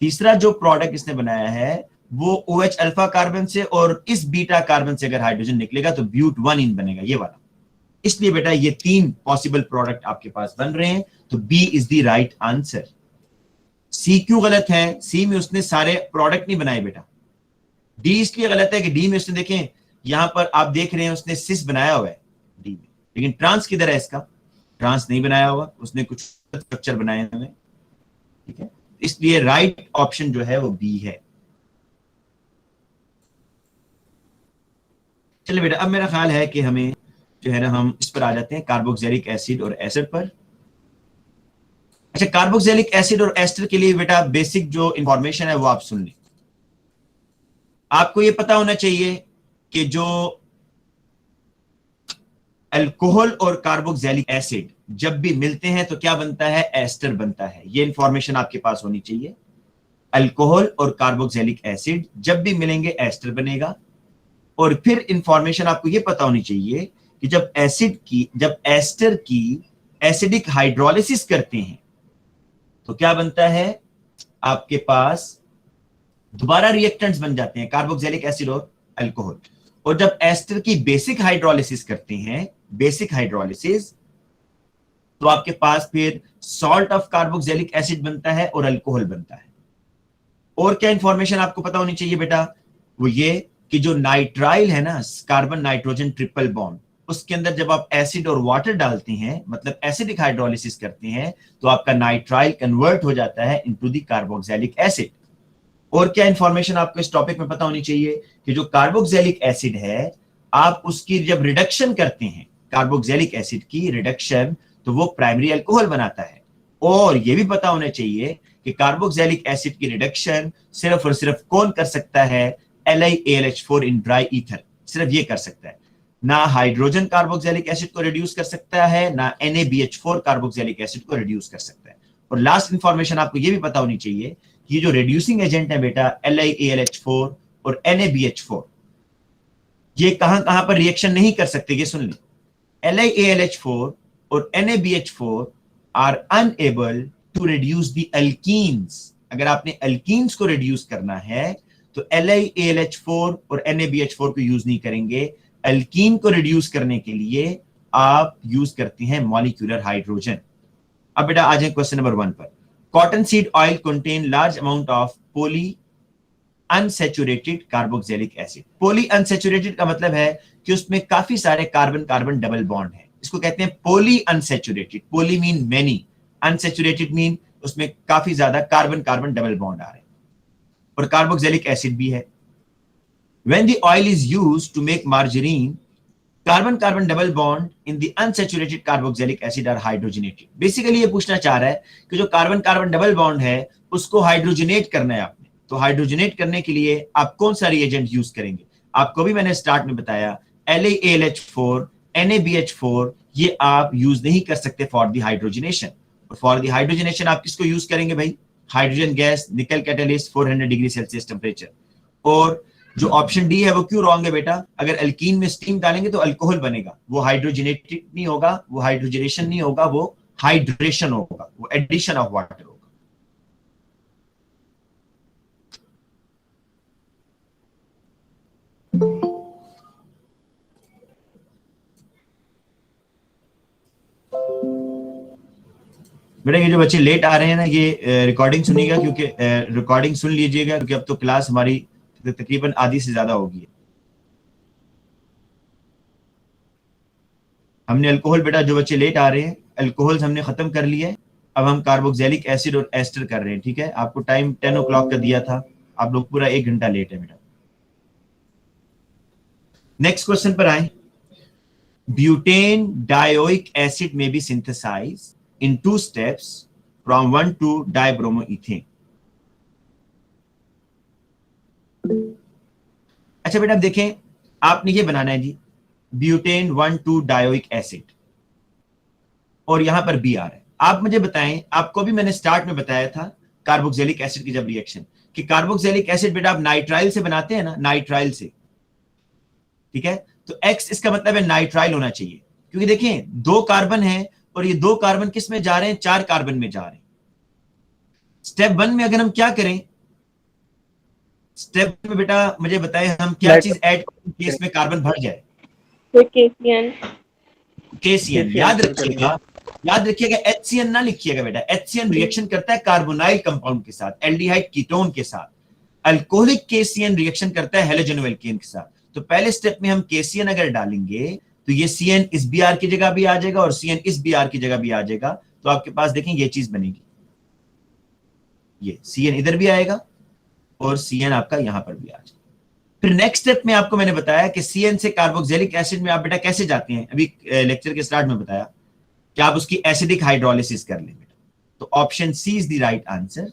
[SPEAKER 1] तीसरा जो प्रोडक्ट इसने बनाया है वो OH अल्फा कार्बन से और इस बीटा कार्बन से अगर हाइड्रोजन निकलेगा तो ब्यूट 1 इन बनेगा, ये वाला। इसलिए बेटा ये 3 पॉसिबल प्रोडक्ट आपके पास बन रहे हैं, तो B is the right answer. C क्यों गलत है? सी में उसने सारे प्रोडक्ट नहीं बनाए बेटा। डी इसलिए गलत है कि डी में उसने देखें, यहां पर आप देख रहे हैं उसने सिस बनाया हुआ है डी में, लेकिन ट्रांस किधर है इसका? ट्रांस नहीं बनाया हुआ, उसने कुछ स्ट्रक्चर बनाए हुए, ठीक है। इसलिए राइट ऑप्शन जो है वो बी है। चलिए बेटा, अब मेरा ख्याल है कि हमें जो है ना, हम इस पर आ जाते हैं, कार्बोक्सिलिक एसिड और एस्टर पर। अच्छा, कार्बोक्सिलिक एसिड और एस्टर के लिए बेटा बेसिक जो इंफॉर्मेशन है वो आप सुन लें। आपको ये पता होना चाहिए कि जो अल्कोहल और कार्बोक्सिलिक एसिड जब भी मिलते हैं तो क्या बनता है, एस्टर बनता है। ये इंफॉर्मेशन आपके पास होनी चाहिए। अल्कोहल और कार्बोक्सिलिक एसिड जब भी मिलेंगे एस्टर बनेगा। और फिर इंफॉर्मेशन आपको ये पता होनी चाहिए कि जब एस्टर की एसिडिक हाइड्रोलिसिस करते हैं तो क्या बनता है, आपके पास दोबारा रिएक्टेंट्स बन जाते हैं, कार्बोक्सिलिक एसिड और अल्कोहल। और जब एस्टर की बेसिक हाइड्रोलिसिस करते हैं, बेसिक हाइड्रोलिसिस, तो आपके पास फिर सॉल्ट ऑफ कार्बोक्सिलिक एसिड बनता है और अल्कोहल बनता है। और क्या इंफॉर्मेशन आपको पता होनी चाहिए बेटा, वो ये कि जो नाइट्राइल है ना, कार्बन नाइट्रोजन ट्रिपल बॉन्ड, उसके अंदर जब आप एसिड और वाटर डालते हैं, मतलब एसिडिक हाइड्रोलिसिस करते हैं, तो आपका नाइट्राइल कन्वर्ट हो जाता है इनटू द कार्बोक्सिलिक एसिड। और क्या इंफॉर्मेशन आपको इस टॉपिक में पता होनी चाहिए कि जो कार्बोक्सिलिक एसिड है, आप उसकी जब रिडक्शन करते हैं, कार्बोक्सिलिक एसिड की रिडक्शन, तो वो प्राइमरी अल्कोहल बनाता है। और ये भी पता होना चाहिए कि कार्बोक्सिलिक एसिड की रिडक्शन सिर्फ और सिर्फ कौन कर सकता है, LiAlH4 इन ड्राई ईथर, सिर्फ ये कर सकता है। ना हाइड्रोजन कार्बोक्सिलिक एसिड को रिड्यूस कर सकता है, ना NaBH4 कार्बोक्सिलिक एसिड को रिड्यूस कर सकता है। और लास्ट इंफॉर्मेशन आपको ये भी पता होनी चाहिए कि ये जो रिड्यूसिंग एजेंट है बेटा, LiAlH4 और NaBH4, ये कहां कहां पर रिएक्शन नहीं कर सकते, ये सुन लें। LiAlH4 और NaBH4 are unable to reduce the alkenes. अगर आपने अल्कीन्स को रिड्यूस करना है तो LiAlH4 और NaBH4 को यूज नहीं करेंगे। अल्कीन को रिड्यूस करने के लिए आप यूज करते हैं मॉलिक्यूलर हाइड्रोजन। अब बेटा आ जाए क्वेश्चन नंबर 1 पर। Cotton seed oil contain large amount of poly unsaturated carboxylic acid. Poly unsaturated का मतलब है कि उसमें काफी सारे कार्बन कार्बन डबल बॉन्ड है, इसको कहते हैं poly unsaturated. Poly mean many, unsaturated mean उसमें काफी ज्यादा कार्बन कार्बन डबल बॉन्ड आ रहे हैं। और कार्बोक्सिलिक एसिड भी है। When the oil is used to make margarine, carbon-carbon double bond in the unsaturated carboxylic acid are hydrogenated. Basically ये पूछना चाह रहा है कि जो कार्बन-कार्बन डबल बॉन्ड है उसको हाइड्रोजनेट करना है आपने। तो हाइड्रोजनेट करने के लिए आप कौन सा रिएजेंट यूज करेंगे? आपको भी मैंने स्टार्ट में बताया, LiAlH4, NaBH4 ये आप यूज नहीं कर सकते फॉर द हाइड्रोजनेशन। और फॉर द हाइड्रोजनेशन आप किसको यूज करेंगे भाई? हाइड्रोजन गैस, निकल कैटालिस्ट, 400 डिग्री सेल्सियस टेम्परेचर। और जो ऑप्शन डी है वो क्यों रॉन्ग है बेटा? अगर अल्कीन में स्टीम डालेंगे तो अल्कोहल बनेगा, वो हाइड्रोजनेटेड नहीं होगा, वो हाइड्रोजनेशन नहीं होगा, वो हाइड्रेशन होगा, वो एडिशन ऑफ वाटर होगा। बेटा ये जो बच्चे लेट आ रहे हैं ना, ये रिकॉर्डिंग सुनिएगा, क्योंकि रिकॉर्डिंग सुन लीजिएगा, क्योंकि अब तो क्लास हमारी तकरीबन आधी से ज्यादा होगी। हमने अल्कोहल, बेटा जो बच्चे लेट आ रहे हैं, अल्कोहल हमने खत्म कर लिया है। अब हम कार्बोक्सिलिक एसिड और एस्टर कर रहे हैं, ठीक है? आपको टाइम 10 o'clock का दिया था, आप लोग पूरा 1 घंटा लेट है बेटा। नेक्स्ट क्वेश्चन पर आए। ब्यूटेन डायोइक एसिड में be synthesize in 2 steps from 1 to dibromoethane। अच्छा बेटा अब देखें, आपने ये बनाना है जी, ब्यूटेन 1,2 डायोइक एसिड, और यहां पर बी आ रहा है। आप मुझे बताएं, आपको भी मैंने स्टार्ट में बताया था कार्बोक्सिलिक एसिड की जब रिएक्शन, कि कार्बोक्सिलिक एसिड बेटा आप नाइट्राइल से बनाते हैं ना, नाइट्राइल से, ठीक है? तो एक्स इसका मतलब है नाइट्राइल होना चाहिए, क्योंकि देखें 2 कार्बन है और ये 2 कार्बन किस में जा रहे हैं? 4 कार्बन में जा रहे हैं। स्टेप 1 में अगर हम क्या करें, स्टेप में बेटा मुझे बताएं हम क्या चीज ऐड करें कि इसमें कार्बन भर जाए? KCN। याद रखिएगा HCN ना लिखिएगा बेटा। HCN रिएक्शन करता है कार्बोनाइल कंपाउंड के साथ, एल्डिहाइड कीटोन के साथ। अल्कोहलिक KCN रिएक्शन करता है हैलोजन एल्केन के साथ। तो पहले स्टेप में हम KCN अगर डालेंगे तो ये CN इस Br की जगह भी आ जाएगा और CN इस Br की जगह भी आ जाएगा। तो आपके पास देखें ये चीज बनेगी, ये CN इधर भी आएगा और CN आपका यहां पर भी आ जाएगा। फिर नेक्स्ट स्टेप में आपको मैंने बताया कि CN से कार्बोक्सिलिक एसिड में आप बेटा कैसे जाते हैं, अभी लेक्चर के स्टार्ट में बताया कि आप उसकी एसिडिक हाइड्रोलिसिस कर लें बेटा। तो option C is the right answer,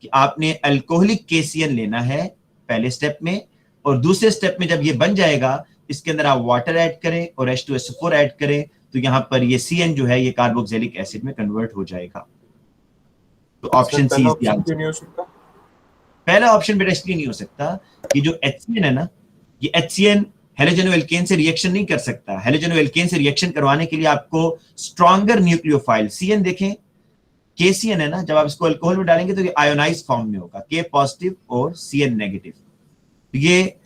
[SPEAKER 1] कि आपने अल्कोहलिक KCN लेना है पहले स्टेप में, और दूसरे स्टेप में जब ये बन जाएगा इसके अंदर आप वाटर ऐड करें और H2SO4 ऐड करें तो यहाँ पर ये CN जो है ये कार्बोक्सिलिक एसिड में कन्वर्ट हो जाएगा। तो option C is the answer.
[SPEAKER 2] नहीं हो सकता।
[SPEAKER 1] पहला ऑप्शन बेटा इसलिए नहीं हो सकता कि जो HCN है ना, ये HCN हेलोजेनो-एल्केन से रिएक्शन नहीं कर सकता। हेलोजेनो-एल्केन से रिएक्शन करवाने के लिए आपको स्ट्रॉन्गर न्यूक्लियोफाइल CN देखें, KCN है ना, जब आप इसको अल्कोहल में डालेंगे तो ये आयोनाइज फॉर्म में होगा, K पॉजिटिव और CN नेगेटिव। तो ये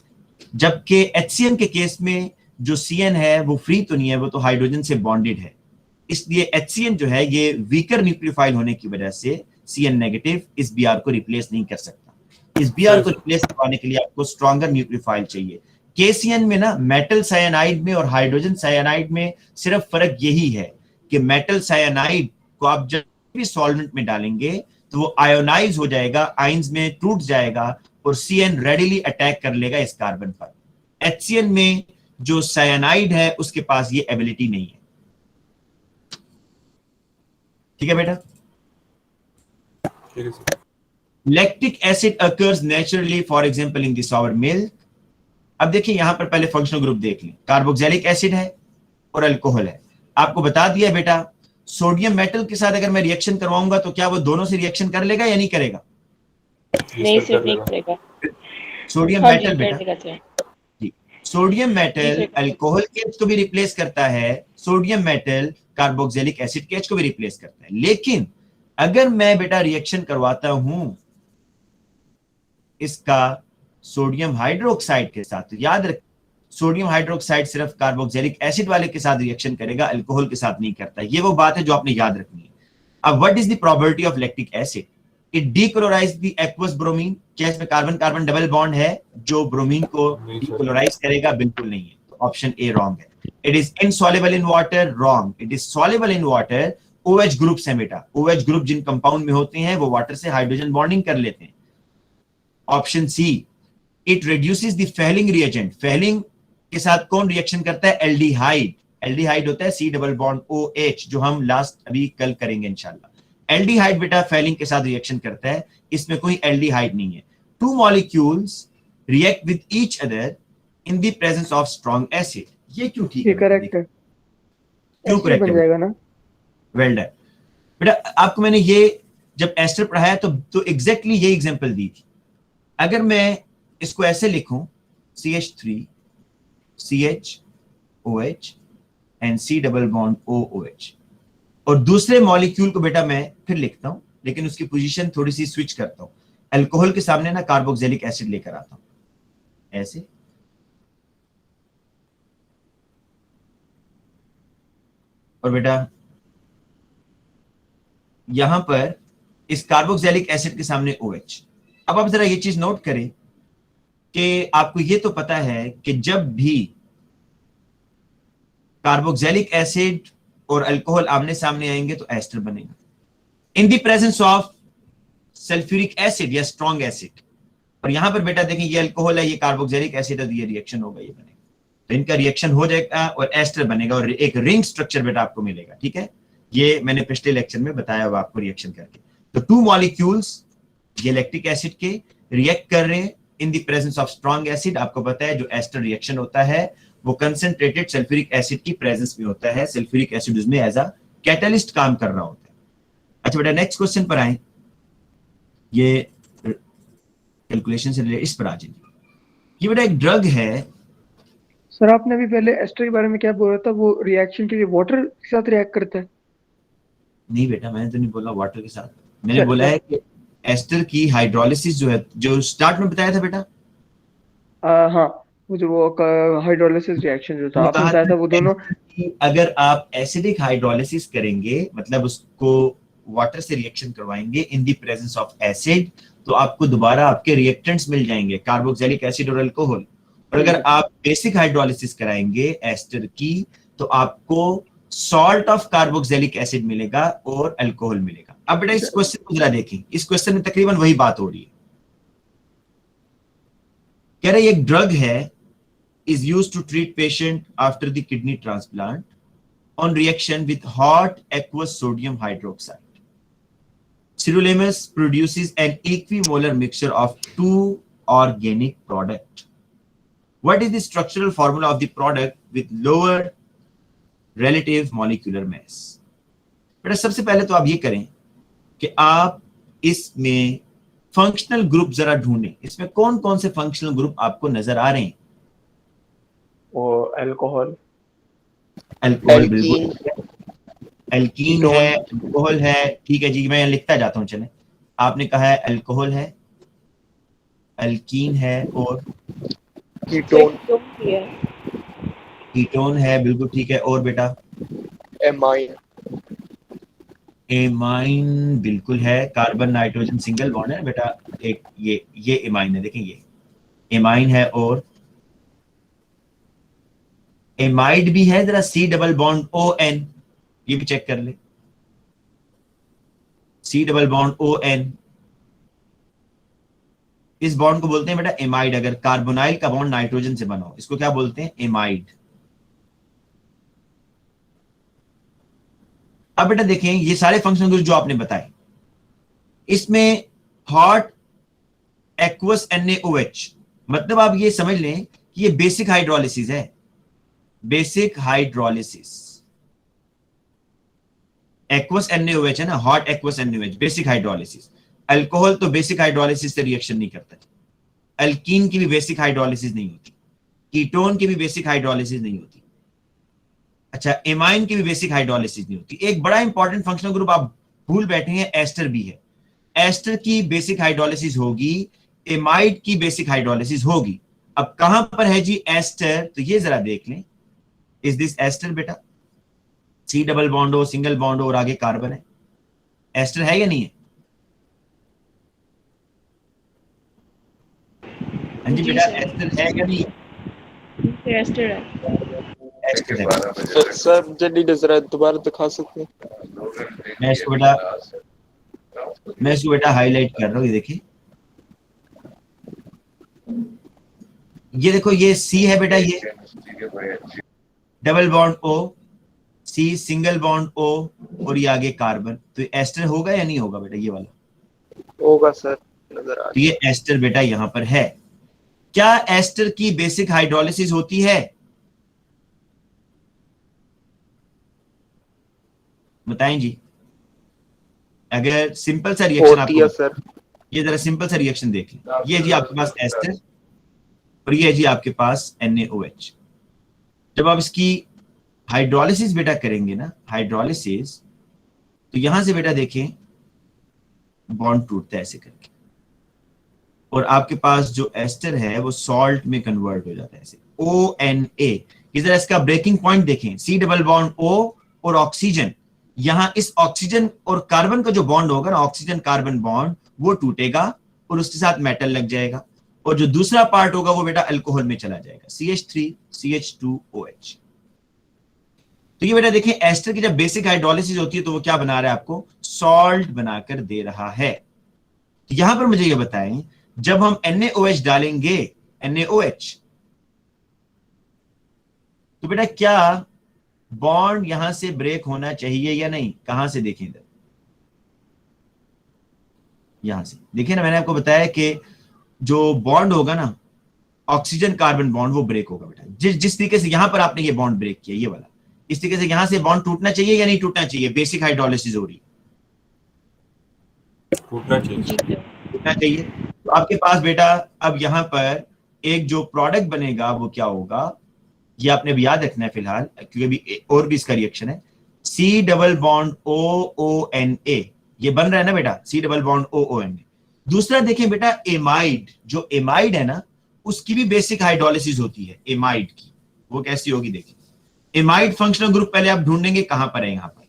[SPEAKER 1] जबकि HCN के केस में जो CN है वो फ्री तो नहीं है, वो तो हाइड्रोजन से बॉन्डेड है, इसलिए HCN जो है ये वीकर न्यूक्लियोफाइल होने की वजह से CN नेगेटिव इस Br को रिप्लेस नहीं कर सकता। इस Br को रिप्लेस करवाने के लिए आपको स्ट्रॉन्गर न्यूक्लियोफाइल चाहिए। KCN में ना मेटल साइनाइड में और हाइड्रोजन साइनाइड में सिर्फ फर्क यही है कि मेटल साइनाइड को आप जब भी सॉल्वेंट में डालेंगे तो वो आयोनाइज हो जाएगा, आयंस में टूट जाएगा और CN रेडिली अटैक कर लेगा इस कार्बन पर। HCN में जो साइनाइड है उसके पास ये एबिलिटी नहीं है। ठीक है बेटा।
[SPEAKER 2] ठीक है sir.
[SPEAKER 1] Lactic acid occurs naturally for example in the sour milk. अब देखिए यहां पर पहले फंक्शनल ग्रुप देख लें, कार्बोक्सिलिक एसिड है और अल्कोहल है। आपको बता दिया बेटा सोडियम मेटल के साथ अगर मैं रिएक्शन करवाऊंगा तो क्या वो दोनों से रिएक्शन कर लेगा या नहीं करेगा?
[SPEAKER 4] नहीं सर, नहीं करेगा।
[SPEAKER 1] सोडियम
[SPEAKER 4] हाँ जी,
[SPEAKER 1] मेटल
[SPEAKER 4] कर
[SPEAKER 1] बेटा
[SPEAKER 4] देगा सर।
[SPEAKER 1] जी, सोडियम
[SPEAKER 4] जी
[SPEAKER 1] मेटल
[SPEAKER 4] सर।
[SPEAKER 1] अल्कोहल के H को भी रिप्लेस करता है, सोडियम मेटल कार्बोक्सिलिक एसिड के H को भी रिप्लेस करता है। लेकिन अगर मैं बेटा रिएक्शन करवाता हूं इसका सोडियम हाइड्रोक्साइड के साथ, तो याद रख सोडियम हाइड्रोक्साइड सिर्फ कार्बोक्सिलिक एसिड वाले के साथ रिएक्शन करेगा, अल्कोहल के साथ नहीं करता। ये वो बात है जो आपने याद रखनी है। अब what is the probability of lactic acid? It decolourise the aqueous bromine. क्या इसमें कार्बन कार्बन डबल बॉन्ड है जो ब्रोमीन को डीक्लोराइज करेगा? बिल्कुल नहीं है। तो ऑप्शन ए रॉन्ग है। It is insoluble in water, wrong. It is soluble in water. OH group है बेटा, OH ग्रुप जिन कंपाउंड में होते हैं वो वाटर से हाइड्रोजन बॉन्डिंग कर लेते हैं। Option C, it reduces the Fehling reagent. Fehling के साथ कौन रिएक्शन करता है? एल्डिहाइड। एल्डिहाइड होता है C डबल बॉन्ड OH, जो हम लास्ट अभी कल करेंगे इंशाल्लाह। एल्डिहाइड बेटा फेलिंग के साथ रिएक्शन करता है, इसमें कोई एल्डिहाइड नहीं है। Two molecules react with each other in the presence of strong acid. ये क्यों ठीक
[SPEAKER 3] ये
[SPEAKER 1] है?
[SPEAKER 3] करेक्ट है,
[SPEAKER 1] क्यों
[SPEAKER 3] एस्टर
[SPEAKER 1] करेक्ट
[SPEAKER 3] बन
[SPEAKER 1] है?
[SPEAKER 3] जाएगा ना।
[SPEAKER 1] वेल डन बेटा। आपको मैंने ये जब एस्टर पढ़ाया तो एग्जैक्टली ये एग्जांपल दी थी। अगर मैं इसको ऐसे लिखूं CH3 CHOH and C double bond OOH, और दूसरे मॉलिक्यूल को बेटा मैं फिर लिखता हूं लेकिन उसकी पोजीशन थोड़ी सी स्विच करता हूं। अल्कोहल के सामने ना कार्बोक्सिलिक एसिड लेकर आता हूं ऐसे, और बेटा यहां पर इस कार्बोक्सिलिक एसिड के सामने OH। अब आप जरा ये चीज नोट करें कि आपको ये तो पता है कि जब भी कार्बोक्सिलिक एसिड और अल्कोहल आमने सामने आएंगे तो एस्टर बनेगा in the presence of sulphuric acid या स्ट्रॉन्ग एसिड। और यहां पर बेटा देखें ये अल्कोहल है, ये कार्बोक्सिलिक एसिड है, तो ये रिएक्शन होगा, ये बनेगा, तो इनका रिएक्शन हो जाएगा और एस्टर बनेगा और एक रिंग स्ट्रक्चर बेटा आपको मिलेगा। ठीक है, ये मैंने पिछले लेक्चर में बताया हुआ आपको रिएक्शन करके। तो टू मॉलिक्यूल्स ये लैक्टिक एसिड के रिएक्ट कर रहे हैं in the presence of strong acid. आपको पता है जो एस्टर रिएक्शन होता है वो कंसंट्रेटेड सल्फ्यूरिक एसिड की प्रेजेंस में होता है। सल्फ्यूरिक एसिड उसमें एज अ कैटलिस्ट काम कर रहा होता है। अच्छा बेटा नेक्स्ट क्वेश्चन पर आए, ये कैलकुलेशन से रिलेटेड, इस पर आ जाइए। ये बेटा एक ड्रग है।
[SPEAKER 3] सर आपने अभी पहले एस्टर के बारे में क्या बोला था? वो रिएक्शन के लिए वाटर के साथ रिएक्ट करता है?
[SPEAKER 1] नहीं बेटा मैंने तो नहीं बोला वाटर के साथ, मैंने बोला है कि एस्टर की हाइड्रोलिसिस जो है, जो स्टार्ट में बताया था बेटा।
[SPEAKER 3] हाँ, वो जो वो हाइड्रोलिसिस रिएक्शन जो था
[SPEAKER 1] वो
[SPEAKER 3] आपने
[SPEAKER 1] कहा
[SPEAKER 3] बताया था, वो दोनों
[SPEAKER 1] कि अगर आप एसिडिक हाइड्रोलिसिस करेंगे मतलब उसको वाटर से रिएक्शन करवाएंगे in the presence of acid, तो आपको दोबारा आपके रिएक्टेंट्स मिल जाएंगे कार्बोक्सिलिक एसिड और अल्कोहल। और अगर आप बेसिक हाइड्रोलिसिस कराएंगे एस्टर की तो आपको सॉल्ट ऑफ कार्बोक्सिलिक एसिड मिलेगा और अल्कोहल मिलेगा। अब बेटा इस क्वेश्चन को जरा देखें, इस क्वेश्चन में तकरीबन वही बात हो रही है। कह रहे एक ड्रग है is used to treat patient after the kidney transplant on reaction with hot aqueous sodium hydroxide. Sirolimus produces an equimolar mixture of two organic product. What is the structural formula of the product with lower relative molecular mass? बेटा सबसे पहले तो आप ये करें कि आप इसमें फंक्शनल ग्रुप जरा ढूंढें, इसमें कौन कौन से फंक्शनल ग्रुप आपको नजर आ रहे हैं?
[SPEAKER 3] वो अल्कोहल,
[SPEAKER 1] अल्कोहल बिल्कुल, एल्कीन है, अल्कोहल है, ठीक है जी, मैं लिखता जाता हूं। चले, आपने कहा है अल्कोहल है, एल्कीन है और
[SPEAKER 4] कीटोन
[SPEAKER 1] कीटोन है, बिल्कुल ठीक है। और बेटा
[SPEAKER 5] एमाइन,
[SPEAKER 1] एमाइन बिल्कुल है, कार्बन नाइट्रोजन सिंगल बॉन्ड है बेटा, एक ये एमाइन है, देखें ये एमाइन है। और एमाइड भी है, जरा C double bond O N, ये भी चेक कर ले, C double bond O N, इस बॉन्ड को बोलते हैं बेटा एमाइड। अगर कार्बोनाइल का बॉन्ड नाइट्रोजन से बना हो, इसको क्या बोलते हैं? एमाइड। अब बेटा देखें, ये सारे फंक्शनल ग्रुप जो आपने बताए, इसमें हॉट एक्वस NaOH, मतलब आप ये समझ लें कि ये बेसिक हाइड्रोलिसिस है, बेसिक हाइड्रोलिसिस। एक्वस NaOH है ना, hot aqueous NaOH, basic hydrolysis. Alcohol तो बेसिक हाइड्रोलिसिस से रिएक्शन नहीं करता, अल्कीन की भी बेसिक हाइड्रोलिसिस नहीं होती, कीटोन की भी बेसिक हाइड्रोलिसिस नहीं होती, अच्छा एमाइन की भी बेसिक हाइड्रोलिसिस नहीं होती। एक बड़ा इंपॉर्टेंट फंक्शनल ग्रुप आप भूल बैठे हैं, एस्टर भी है। एस्टर की बेसिक हाइड्रोलिसिस होगी, एमाइड की बेसिक हाइड्रोलिसिस होगी। अब कहां पर है जी एस्टर? तो ये जरा देख लें, इज दिस एस्टर बेटा? सी डबल बॉन्ड हो, सिंगल बॉन्ड हो और आगे कार्बन है, एस्टर है या नहीं है? हाँ जी बेटा, एस्टर है या नहीं?
[SPEAKER 4] एस्टर है।
[SPEAKER 1] एस्टर है
[SPEAKER 5] सर मुझे नहीं नजर आया, दोबारा दिखा सकते हैं?
[SPEAKER 1] मैं इसको बेटा हाईलाइट कर रहा हूँ, ये देखिए, ये देखो, ये सी है बेटा, ये double bond O, C single bond O और ये आगे कार्बन, तो ये एस्टर होगा या नहीं होगा बेटा? ये वाला
[SPEAKER 5] होगा सर, नजर आ
[SPEAKER 1] तो ये एस्टर बेटा यहां पर है। क्या एस्टर की बेसिक हाइड्रोलिसिस होती है? बताएं जी, अगर सिंपल सा रिएक्शन
[SPEAKER 5] होती है
[SPEAKER 1] आपको,
[SPEAKER 5] सर।
[SPEAKER 1] ये जरा सिंपल सा रिएक्शन देख लें, ये जी आपके पास एस्टर और ये जी आपके पास NaOH। जब आप इसकी हाइड्रोलिसिस बेटा करेंगे ना, हाइड्रोलिसिस, तो यहां से बेटा देखें बॉन्ड टूटता है ऐसे करके, और आपके पास जो एस्टर है वो सॉल्ट में कन्वर्ट हो जाता है ऐसे, ONA। इधर इसका ब्रेकिंग पॉइंट देखें, सी डबल बॉन्ड O और ऑक्सीजन, यहां इस ऑक्सीजन और कार्बन का जो बॉन्ड होगा ना, ऑक्सीजन कार्बन बॉन्ड, वो टूटेगा और उसके साथ मेटल लग जाएगा, और जो दूसरा पार्ट होगा वो बेटा अल्कोहल में चला जाएगा, CH3 CH2OH। तो ये बेटा देखिए, एस्टर की जब बेसिक हाइड्रोलिसिस होती है तो वो क्या बना रहा है? आपको सॉल्ट बनाकर दे रहा है। तो यहां पर मुझे ये बताएं, जब हम NaOH डालेंगे, NaOH, तो बेटा क्या बॉन्ड यहां से ब्रेक होना चाहिए या नहीं? कहां से देखें? इधर यहां से देखिए ना, मैंने आपको बताया कि जो बॉन्ड होगा ना, ऑक्सीजन कार्बन बॉन्ड, वो ब्रेक होगा बेटा। जिस तरीके से यहां पर आपने ये बॉन्ड ब्रेक किया, ये वाला, इस तरीके से यहां से बॉन्ड टूटना चाहिए या नहीं टूटना चाहिए? बेसिक हाइड्रोलिसिस हो रही,
[SPEAKER 2] टूटना चाहिए।
[SPEAKER 1] टूटना चाहिए। तो आपके पास बेटा अब यहां पर एक जो प्रोडक्ट बनेगा वो क्या होगा, ये आपने भी याद रखना है फिलहाल, क्योंकि अभी और भी इसका रिएक्शन है। सी डबल बॉन्ड OONA, ये बन रहा है ना बेटा, सी डबल बॉन्ड OONA। दूसरा देखें बेटा, एमाइड, जो एमाइड है ना, उसकी भी बेसिक हाइड्रोलिसिस होती है एमाइड की। वो कैसी होगी देखिए, एमाइड फंक्शनल ग्रुप पहले आप ढूंढेंगे कहां पर है, यहां पर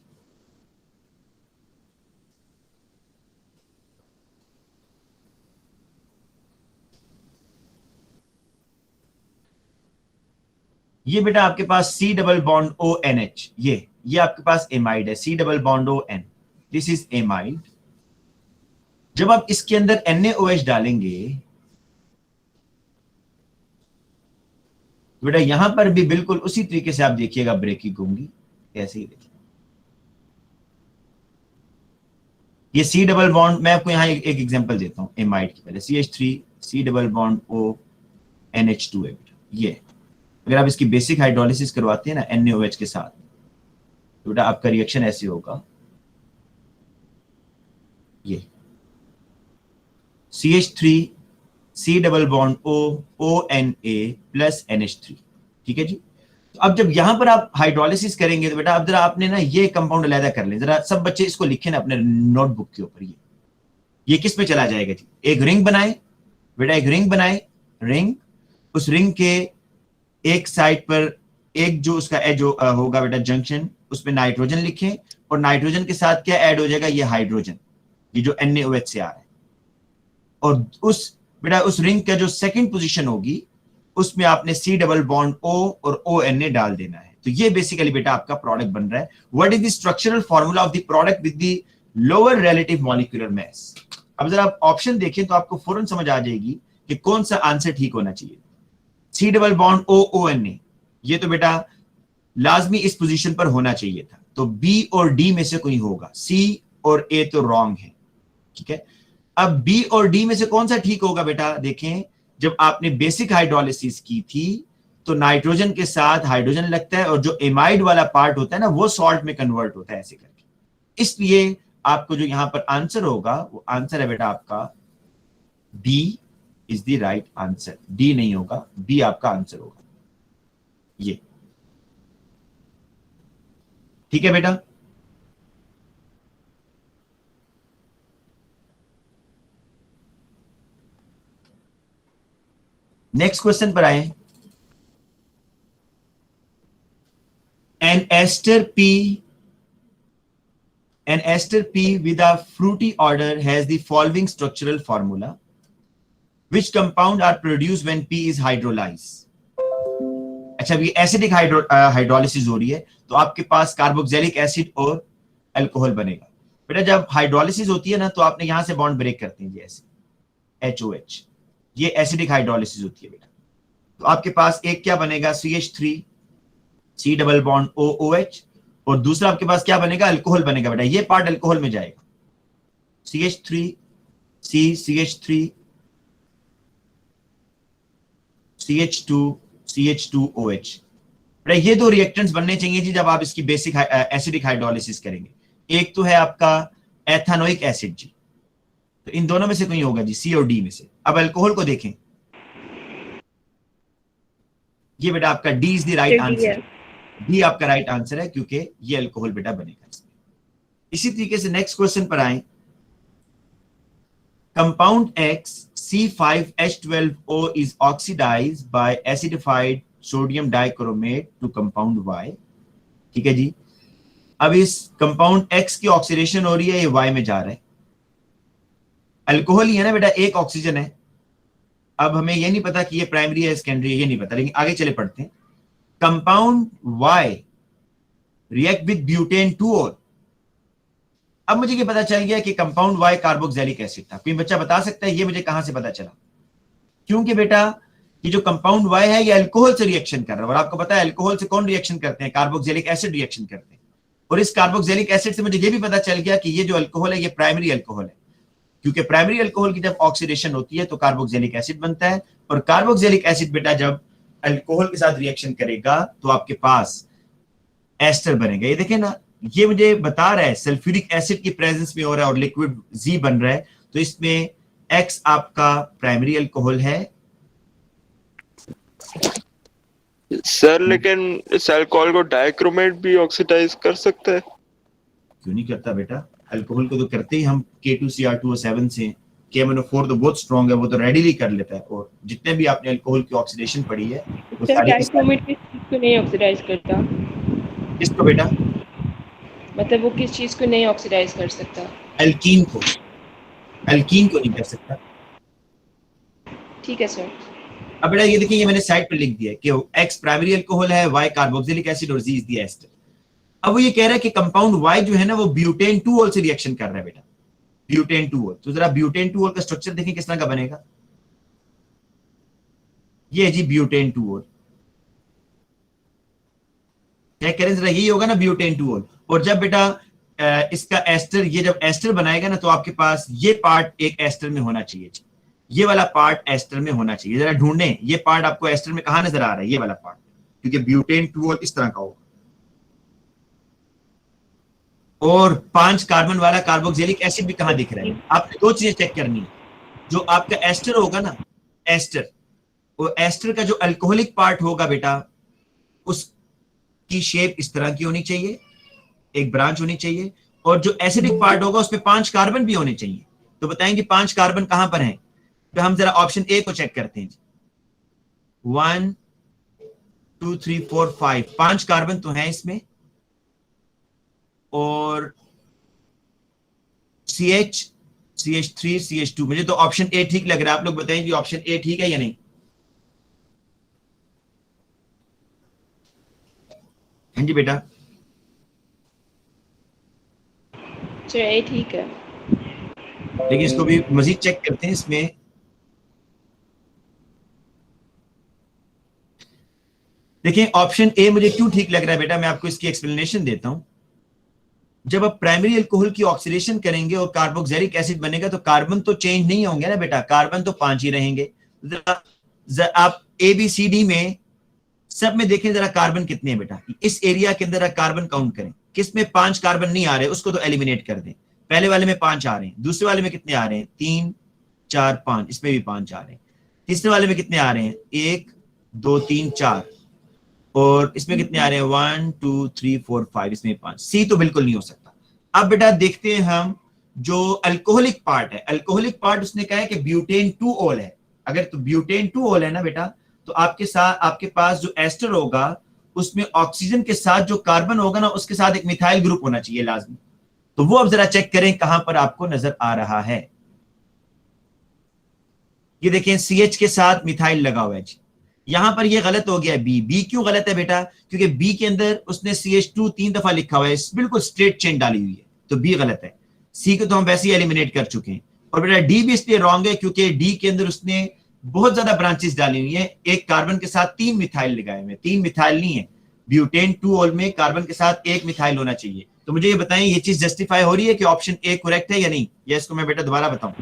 [SPEAKER 1] ये बेटा आपके पास सी डबल बॉन्ड ONH, ये आपके पास एमाइड है, C double bond ON, this is amide. जब आप इसके अंदर NaOH डालेंगे, बेटा यहां पर भी बिल्कुल उसी तरीके से आप देखिएगा ब्रेकिंग होंगी, ऐसे ही देखिए। ये सी डबल बॉन्ड, मैं आपको यहां एक एग्जांपल देता हूं एमाइड की, पहले CH3 सी डबल बॉन्ड O NH2 है बेटा, ये अगर आप इसकी बेसिक हाइड्रोलिसिस करवाते हैं ना NaOH के साथ, तो बेटा आपका रिएक्शन ऐसे होगा, ये CH3 C double bond O ONA plus NH3, ठीक है जी। तो अब जब यहां पर आप हाइड्रोलिसिस करेंगे तो बेटा अब जरा आपने ना ये कंपाउंड अलग कर लें, जरा सब बच्चे इसको लिखें ना अपने नोटबुक के ऊपर। ये किस में चला जाएगा जी? एक रिंग बनाए बेटा, एक रिंग बनाए, रिंग, उस रिंग के एक साइड पर एक जो उसका एज होगा बेटा जंक्शन, उसमें नाइट्रोजन लिखें, और नाइट्रोजन के साथ क्या ऐड हो जाएगा? ये हाइड्रोजन, ये जो NaOH से आ रहा है। और उस बेटा उस रिंग का जो सेकंड पोजीशन होगी उसमें आपने C डबल बॉन्ड O और ONA डाल देना है। तो ये बेसिकली बेटा आपका प्रोडक्ट बन रहा है। What is the structural formula of the product with the lower relative molecular mass? अब जरा आप ऑप्शन देखें तो आपको फौरन समझ आ जाएगी कि कौन सा आंसर ठीक होना चाहिए। C double bond O ONA, ये तो बेटा लाजमी इस पोजीशन पर होना चाहिए था, तो B और D में से कोई होगा, C और A तो रॉन्ग है, ठीक है। अब B और D में से कौन सा ठीक होगा बेटा? देखें, जब आपने बेसिक हाइड्रोलिसिस की थी तो नाइट्रोजन के साथ हाइड्रोजन लगता है और जो एमाइड वाला पार्ट होता है ना वो सॉल्ट में कन्वर्ट होता है ऐसे करके। इसलिए आपको जो यहां पर आंसर होगा वो आंसर है बेटा आपका B is the right answer. D नहीं होगा, B आपका आंसर होगा, ये ठीक है बेटा। नेक्स्ट क्वेश्चन पर आए। An ester P with a fruity odor has the following structural formula. Which compound are produced when P is hydrolyzed? अच्छा, अभी एसिडिक हाइड्रोलिसिस हो रही है तो आपके पास कार्बोक्सिलिक एसिड और अल्कोहल बनेगा। बेटा जब हाइड्रोलिसिस होती है ना तो आपने यहां से बॉन्ड ब्रेक करते हैं, जैसे HOH, ये एसिडिक हाइड्रोलिसिस होती है बेटा। तो आपके पास एक क्या बनेगा? CH3 C double bond O OH, और दूसरा आपके पास क्या बनेगा? अल्कोहल बनेगा बेटा, ये पार्ट अल्कोहल में जाएगा, CH3 C CH3 CH2 CH2OH। बेटा ये दो रिएक्टेंट्स बनने चाहिए जी जब आप इसकी बेसिक एसिडिक हाइड्रोलिसिस करेंगे। एक तो है आपका एथानोइक एसिड जी, तो इन दोनों में से कोई होगा जी, C और D में से। अब अल्कोहल को देखें, ये बेटा आपका D is the right answer, D आपका राइट आंसर है क्योंकि ये अल्कोहल बेटा बनेगा इसमें। इसी तरीके से नेक्स्ट क्वेश्चन पर आए। Compound X C5H12O is oxidized by acidified sodium dichromate to compound Y, ठीक है जी। अब इस कंपाउंड X की ऑक्सीडेशन हो रही है, ये Y में जा रहा है। अल्कोहल ही है ना बेटा, एक ऑक्सीजन है। अब हमें ये नहीं पता कि ये प्राइमरी है सेकेंडरी है, ये नहीं पता, लेकिन आगे चले पढ़ते हैं। Compound Y react with butane 2-ol। अब मुझे ये पता चल गया कि कंपाउंड Y कार्बोक्सिलिक एसिड था। कोई बच्चा बता सकता है ये मुझे कहां से पता चला? क्योंकि बेटा ये जो कंपाउंड Y है ये अल्कोहल से रिएक्शन कर रहा है, और आपको पता है अल्कोहल से कौन रिएक्शन करते हैं? कार्बोक्सिलिक एसिड रिएक्शन करते हैं। और इस कार्बोक्सिलिक एसिड से मुझे ये भी पता चल गया कि ये जो अल्कोहल है ये प्राइमरी अल्कोहल है, क्योंकि प्राइमरी अल्कोहल की जब ऑक्सीडेशन होती है तो कार्बोक्सिलिक एसिड बनता है, और कार्बोक्सिलिक एसिड बेटा जब अल्कोहल के साथ रिएक्शन करेगा तो आपके पास एस्टर बनेगा। ये देखें ना, ये मुझे बता रहा है सल्फ्यूरिक एसिड की प्रेजेंस में हो रहा है और लिक्विड Z बन रहा है, तो इसमें X आपका प्राइमरी अल्कोहल है।
[SPEAKER 5] सर लेकिन इस अल्कोहल को डाइक्रोमेट भी ऑक्सीडाइज कर सकता है?
[SPEAKER 1] क्यों नहीं करता बेटा, अल्कोहल को तो करते ही हम K2Cr2O7 से। KMnO4 तो बहुत स्ट्रॉन्ग है, वो तो रेडिली कर लेता है। और जितने भी आपने अल्कोहल की ऑक्सीडेशन पढ़ी है वो सारी
[SPEAKER 4] डाइक्रोमेट किस चीज को नहीं ऑक्सीडाइज करता?
[SPEAKER 1] इसको बेटा
[SPEAKER 4] मतलब वो किस चीज को नहीं ऑक्सीडाइज कर सकता?
[SPEAKER 1] अल्कीन को, अल्कीन को नहीं कर सकता।
[SPEAKER 4] ठीक है सर।
[SPEAKER 1] अब बेटा ये देखिए, ये मैंने साइड पर लिख दिया कि X प्राइमरी अल्कोहल है, Y कार्बोक्सिलिक एसिड और Z इज द एस्टर। अब वो ये कह रहा है कि कंपाउंड Y जो है ना वो ब्यूटेन 2-ol से रिएक्शन कर रहा है बेटा, ब्यूटेन 2-ol। तो जरा ब्यूटेन 2-ol का स्ट्रक्चर देखें किस तरह का बनेगा। ये है जी ब्यूटेन 2-ol, चेक करें जरा, यही होगा ना ब्यूटेन 2-ol। और जब बेटा इसका एस्टर, ये जब एस्टर बनाएगा ना तो आपके पास ये पार्ट एक एस्टर में होना चाहिए। ये वाला पार्ट एस्टर में होना चाहिए। जरा ढूंढें ये पार्ट आपको एस्टर में कहां नजर आ रहा है, ये वाला पार्ट, क्योंकि ब्यूटेन 2 इस तरह का होगा। और 5 कार्बन वाला कार्बोक्सिलिक एसिड भी कहां दिख रहा है? आपने दो चीजें चेक करनी है। जो आपका एस्टर होगा ना, एस्टर, वो एस्टर का जो अल्कोहलिक पार्ट होगा बेटा, उसकी शेप इस तरह की होनी चाहिए, एक ब्रांच होनी चाहिए। और जो एसिडिक पार्ट होगा उसमें 5 कार्बन भी होने चाहिए। तो बताएंगे 5 कार्बन कहां पर हैं? तो हम जरा ऑप्शन ए को चेक करते हैं। 1 2 3 4 5, 5 कार्बन तो हैं इसमें। और CH, CH3, CH2, मुझे तो ऑप्शन ए ठीक लग रहा है। आप लोग बताएं कि ऑप्शन ए ठीक है या नहीं? हाँ जी बेटा,
[SPEAKER 4] चलिए ठीक है।
[SPEAKER 1] लेकिन इसको भी मजीद चेक करते हैं। इसमें देखिए ऑप्शन ए मुझे क्यों ठीक लग रहा है बेटा, मैं आपको इसकी एक्सप्लेनेशन देता हूं। जब आप प्राइमरी अल्कोहल की ऑक्सीडेशन करेंगे और कार्बोक्सिलिक एसिड बनेगा तो कार्बन तो चेंज नहीं होंगे ना बेटा, कार्बन तो 5 ही रहेंगे। आप ABCD में सब में देखें जरा कार्बन कितने हैं बेटा, इस एरिया के अंदर कार्बन काउंट करें। किस में 5 कार्बन नहीं आ रहे उसको तो एलिमिनेट कर दें। पहले वाले में 5 आ रहे हैं, दूसरे वाले में कितने आ रहे हैं? 3 4 5, इसमें भी 5 आ रहे हैं। तीसरे वाले में कितने आ रहे हैं? 1 2 3 4। और इसमें कितने आ रहे हैं? 1 2 3 4 5, इसमें 5। सी तो बिल्कुल नहीं हो सकता। अब बेटा देखते हैं हम जो अल्कोहलिक पार्ट है। अल्कोहलिक पार्ट उसने कहा है कि ब्यूटेन 2 ओल है। अगर तो ब्यूटेन 2 ओल है ना बेटा, तो आपके पास जो एस्टर होगा उसमें ऑक्सीजन के साथ जो कार्बन होगा ना, उसके साथ एक मिथाइल ग्रुप होना चाहिए लाजमी। तो वो अब जरा चेक करें कहां पर आपको नजर आ रहा है। ये देखें CH के साथ मिथाइल लगा हुआ है जी। यहां पर ये गलत हो गया है। बी क्यों गलत है बेटा? क्योंकि बी के अंदर उसने CH2 3 दफा लिखा हुआ है, बिल्कुल स्ट्रेट चेन डाली हुई है, तो बी गलत है। सी को तो हम वैसे ही एलिमिनेट कर चुके हैं। और बेटा डी भी इसलिए रॉन्ग है क्योंकि डी के अंदर उसने बहुत ज्यादा ब्रांचेस डाली हुई है। एक कार्बन के साथ 3 मिथाइल लगाए हुए, 3 मिथाइल नहीं है। ब्यूटेन 2 ओल में कार्बन के साथ 1 मिथाइल होना चाहिए। तो मुझे ये बताएं ये चीज जस्टिफाई हो रही है कि ऑप्शन ए करेक्ट है या नहीं? या इसको मैं बेटा दोबारा बताऊं?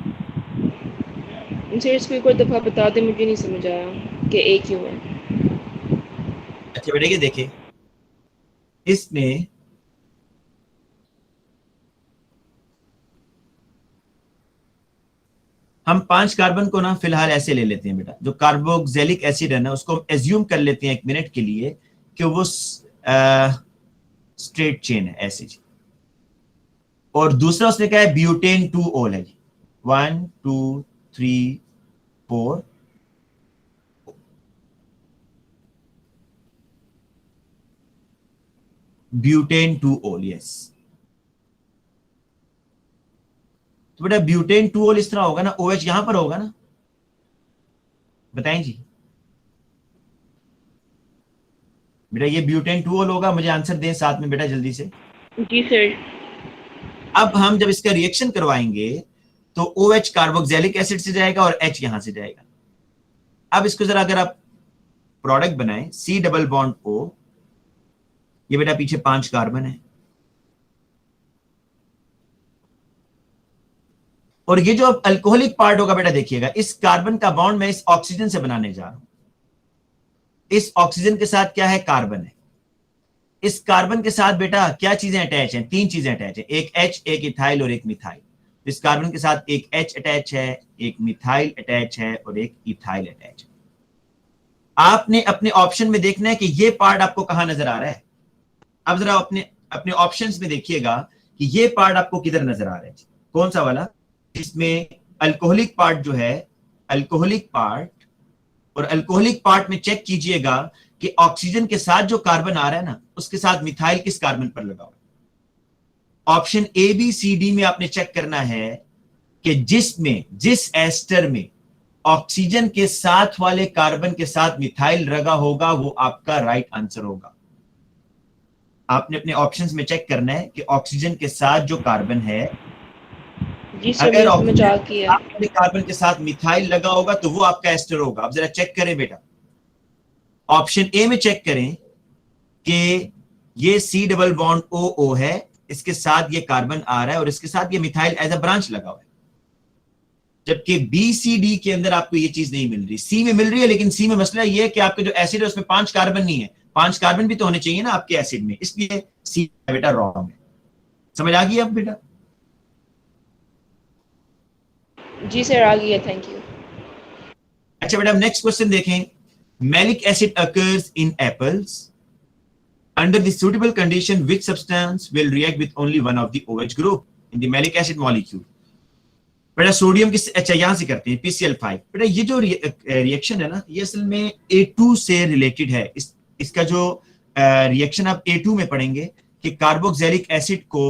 [SPEAKER 4] सर इसको एक और दफा बता दे, मुझे नहीं समझ आया कि ए क्यों है।
[SPEAKER 1] अच्छा बेटा ये देखें, इसमें हम 5 कार्बन को ना फिलहाल ऐसे ले लेते हैं बेटा। जो कार्बोक्सिलिक एसिड है ना, उसको हम एज्यूम कर लेते हैं 1 मिनट के लिए कि वो स्ट्रेट चेन है ऐसे जी। और दूसरा उसने कहा है ब्यूटेन 2 ओल है जी। 1 2 3 4, ब्यूटेन 2 ओल, यस। तो बेटा ब्यूटेन 2 ओल इस तरह होगा ना, OH यहां पर होगा ना, बताएं जी बेटा। ये ब्यूटेन 2 ओल होगा, मुझे आंसर दें साथ में बेटा जल्दी से।
[SPEAKER 4] जी सर।
[SPEAKER 1] अब हम जब इसका रिएक्शन करवाएंगे तो OH कार्बोक्सिलिक एसिड से जाएगा और H यहां से जाएगा। अब इसको जरा अगर आप प्रोडक्ट बनाएं, C डबल बॉन्ड O, ये बेटा पीछे 5 कार्बन है। और ये जो अल्कोहलिक पार्ट होगा बेटा देखिएगा, इस कार्बन का बॉन्ड मैं इस ऑक्सीजन से बनाने जा रहा हूं। इस ऑक्सीजन के साथ क्या है? कार्बन है। इस कार्बन के साथ बेटा क्या चीजें अटैच हैं? 3 चीजें अटैच हैं, एक H, एक इथाइल और एक मिथाइल। इस कार्बन के साथ एक H अटैच है, एक मिथाइल अटैच है और एक इथाइल अटैच है। आपने अपने ऑप्शन में देखना है कि ये पार्ट आपको कहां नजर आ रहा है। अब जरा अपने ऑप्शंस में देखिएगा कि ये पार्ट आपको किधर नजर आ रहा है, कौन सा वाला? इसमें अल्कोहलिक पार्ट जो है, अल्कोहलिक पार्ट, और अल्कोहलिक पार्ट में चेक कीजिएगा कि ऑक्सीजन के साथ जो कार्बन आ रहा है ना, उसके साथ मिथाइल किस कार्बन पर लगा हुआ है। ऑप्शन ABCD में आपने चेक करना है कि जिस एस्टर में ऑक्सीजन के साथ वाले कार्बन के साथ मिथाइल लगा होगा वो आपका राइट आंसर होगा। आपने अपने ऑप्शंस में चेक करना है कि ऑक्सीजन के साथ जो कार्बन है,
[SPEAKER 4] जी सर,
[SPEAKER 1] अगर
[SPEAKER 4] मैंने समझा किया।
[SPEAKER 1] आपके कार्बन के साथ मिथाइल लगा होगा तो वो आपका एस्टर होगा। अब जरा चेक करें बेटा, ऑप्शन ए में चेक करें कि ये C डबल बॉन्ड OO है, इसके साथ ये कार्बन आ रहा है और इसके साथ ये मिथाइल एज अ ब्रांच लगा हुआ है। जबकि बी सी डी के अंदर आपको ये चीज नहीं मिल रही, सी में मिल रही है, लेकिन सी में मसला ये है कि आपके जो एसिड है उसमें 5 कार्बन नहीं है, 5 कार्बन भी तो होने चाहिए ना आपके एसिड में, इसलिए सी बेटा रॉन्ग है। समझ आ गई अब बेटा?
[SPEAKER 4] जी सर आ गया, थैंक यू।
[SPEAKER 1] अच्छा बेटा नेक्स्ट क्वेश्चन देखें। Malic acid occurs in apples under the suitable condition which substance will react with only one of the OH group in the malic acid molecule। बेटा सोडियम किस, अच्छा यहां से करते हैं PCl5। बेटा ये जो रिएक्शन है ना ये असल में A2 से रिलेटेड है। इसका जो रिएक्शन आप A2 में पढ़ेंगे कि कार्बोक्सिलिक एसिड को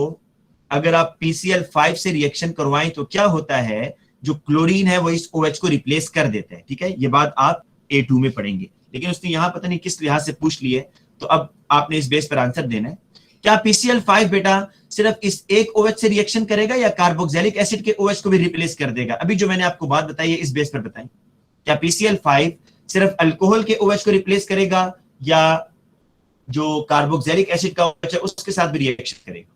[SPEAKER 1] अगर आप PCl5 से रिएक्शन करवाएं तो क्या होता है, जो क्लोरीन है वो इस OH को रिप्लेस कर देता है। ठीक है, ये बात आप A2 में पढ़ेंगे, लेकिन उसने यहां पता नहीं किस लिहाज से पूछ ली है, तो अब आपने इस बेस पर आंसर देना है। क्या PCl5 बेटा सिर्फ इस एक OH से रिएक्शन करेगा या कार्बोक्सिलिक एसिड के OH को भी रिप्लेस कर देगा? अभी जो मैंने आपको बात बताई है इस बेस पर बताएं, क्या PCl5 सिर्फ अल्कोहल के OH को रिप्लेस करेगा या जो कार्बोक्सिलिक एसिड का OH है उसके साथ भी रिएक्शन करेगा?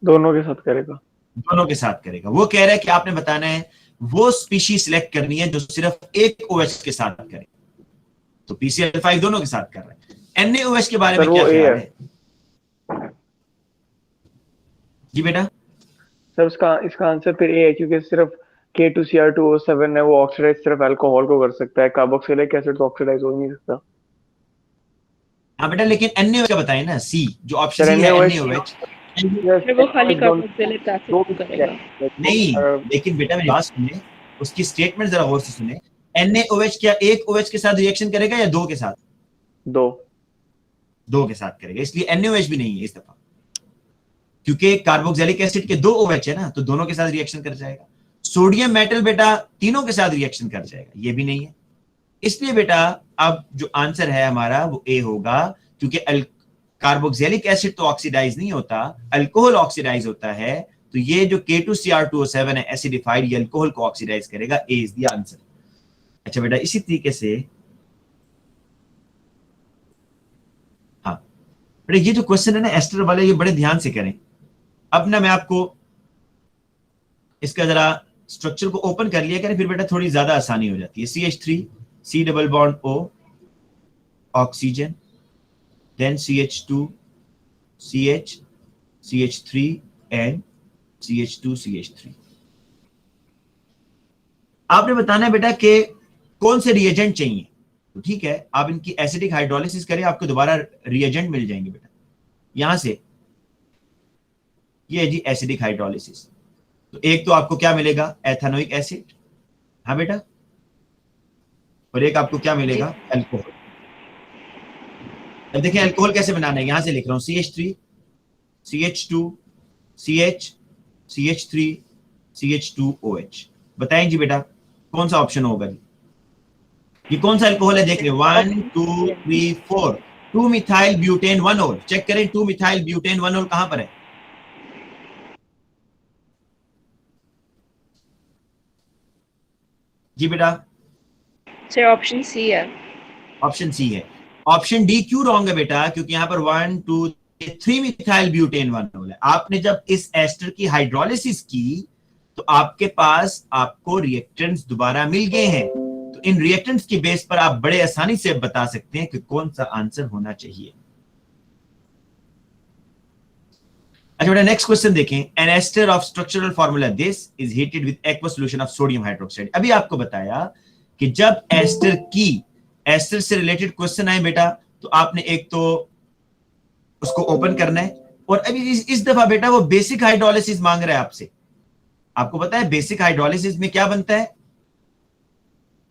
[SPEAKER 3] दोनों के साथ करेगा।
[SPEAKER 1] दोनों के साथ करेगा। वो कह रहा है कि आपने बताना है वो स्पीशीज सिलेक्ट करनी है जो सिर्फ एक OH के साथ करे। तो PCl5 दोनों के साथ कर रहा है। NaOH के बारे में क्या ख्याल है? जी बेटा
[SPEAKER 3] सर इसका आंसर फिर ए है, क्योंकि सिर्फ K2Cr2O7 है, वो ऑक्सीडाइज सिर्फ अल्कोहल को कर सकता है, कार्बोक्सिलिक एसिड तो ऑक्सीडाइज हो नहीं सकता।
[SPEAKER 1] हाँ बेटा, लेकिन NaOH का बताए ना, सी जो ऑप्शन सी है NaOH।
[SPEAKER 4] वो खाली कार्बोक्सिलिक एसिड को करेगा।
[SPEAKER 1] नहीं, लेकिन बेटा मेरी बात सुनिए, उसकी स्टेटमेंट जरा गौर से सुने। NaOH क्या एक OH के साथ रिएक्शन करेगा या दो के साथ? दो के साथ करेगा, इसलिए NaOH भी नहीं है इस दफा, क्योंकि कार्बोक्सिलिक एसिड के दो OH है ना, तो दोनों के साथ रिएक्शन कर जाएगा। सोडियम मेटल बेटा तीनों के साथ रिएक्शन कर जाएगा, ये भी नहीं है। इसलिए बेटा अब जो आंसर है हमारा वो ए होगा, क्योंकि कार्बोक्सिलिक एसिड तो ऑक्सीडाइज नहीं होता, अल्कोहल ऑक्सीडाइज होता है। तो ये जो K2Cr2O7 है एसिडिफाइड, ये अल्कोहल को ऑक्सीडाइज करेगा। ए इज द आंसर। अच्छा बेटा इसी तरीके से हाँ बेटा ये जो क्वेश्चन है ना एस्टर वाले, ये बड़े ध्यान से करें। अब ना मैं आपको इसका जरा स्ट्रक्चर को ओपन कर लिया करें, फिर बेटा थोड़ी ज्यादा आसानी हो जाती है। CH3 C double bond O oxygen, then CH2 CH CH3 and CH2 CH3। आपने बताना है बेटा कि कौन से रिएजेंट चाहिए। तो ठीक है, आप इनकी एसिडिक हाइड्रोलिसिस करें, आपको दोबारा रिएजेंट मिल जाएंगे बेटा। यहां से ये है जी एसिडिक हाइड्रोलिसिस। तो एक तो आपको क्या मिलेगा, एथेनोइक एसिड, हाँ बेटा, और एक आपको क्या मिलेगा, अल्कोहल। अब देखिए अल्कोहल कैसे बनाना है, यहां से लिख रहा हूं CH3 CH2 CH CH3 CH2OH। बताएं जी बेटा कौन सा ऑप्शन होगा जी? ये कौन सा अल्कोहल है? देख रहे 1 2 3 4 2 मिथाइल ब्यूटेन 1-ol। चेक करें 2 मिथाइल ब्यूटेन 1-ol कहां पर है? जी बेटा
[SPEAKER 4] सर ऑप्शन सी है।
[SPEAKER 1] ऑप्शन सी है। ऑप्शन डी क्यों रॉन्ग है बेटा? क्योंकि यहां पर 1 2 3 मिथाइल ब्यूटेन 1-ol है। आपने जब इस एस्टर की हाइड्रोलिसिस की तो आपके पास आपको रिएक्टेंट्स दोबारा मिल गए हैं। तो इन रिएक्टेंट्स की बेस पर आप बड़े आसानी से बता सकते हैं कि कौन सा आंसर होना चाहिए। अच्छा बेटा नेक्स्ट क्वेश्चन देखें। An ester of structural formula this is heated with aqua solution of sodium hydroxide. अभी आपको बताया कि जब एस्टर से रिलेटेड क्वेश्चन आए बेटा तो आपने एक तो उसको ओपन करना है, और अभी इस दफा बेटा वो बेसिक हाइड्रोलिसिस मांग रहा है आपसे। आपको पता है बेसिक हाइड्रोलिसिस में क्या बनता है?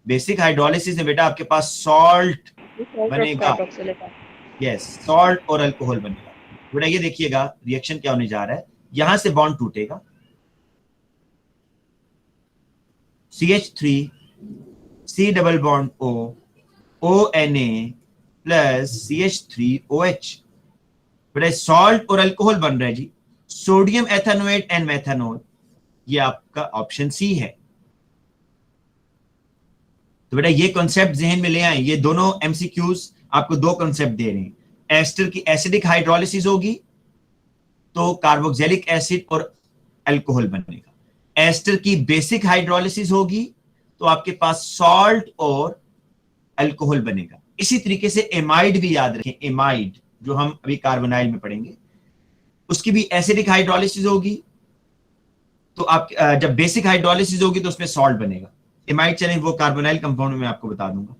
[SPEAKER 1] बेसिक हाइड्रोलिसिस में बेटा आपके पास सॉल्ट बनेगा, यस सॉल्ट और अल्कोहल बनेगा। बेटा ये देखिएगा रिएक्शन क्या होने जा रहा है, यहां से बॉन्ड टूटेगा, CH3 C double bond O ONA plus CH3OH। बेटा सॉल्ट और अल्कोहल बन रहा है जी, सोडियम एथेनोएट एंड मेथनॉल। ये आपका ऑप्शन सी है। तो बेटा ये कॉन्सेप्ट जहन में ले आए। ये दोनों MCQs आपको दो कॉन्सेप्ट दे रहे हैं। एस्टर की एसिडिक हाइड्रोलिसिस होगी तो कार्बोक्सिलिक एसिड और अल्कोहल बनेगा। एस्टर की बेसिक हाइड्रोलिसिस होगी तो आपके पास सॉल्ट और अल्कोहल बनेगा। इसी तरीके से एमाइड भी याद रखें, एमाइड जो हम अभी कार्बोनाइल में पढ़ेंगे, उसकी भी एसिडिक हाइड्रोलिसिस होगी तो आप जब बेसिक हाइड्रोलिसिस होगी तो उसमें सॉल्ट बनेगा। एमाइड चलें वो कार्बोनाइल कंपाउंड में मैं आपको बता दूंगा,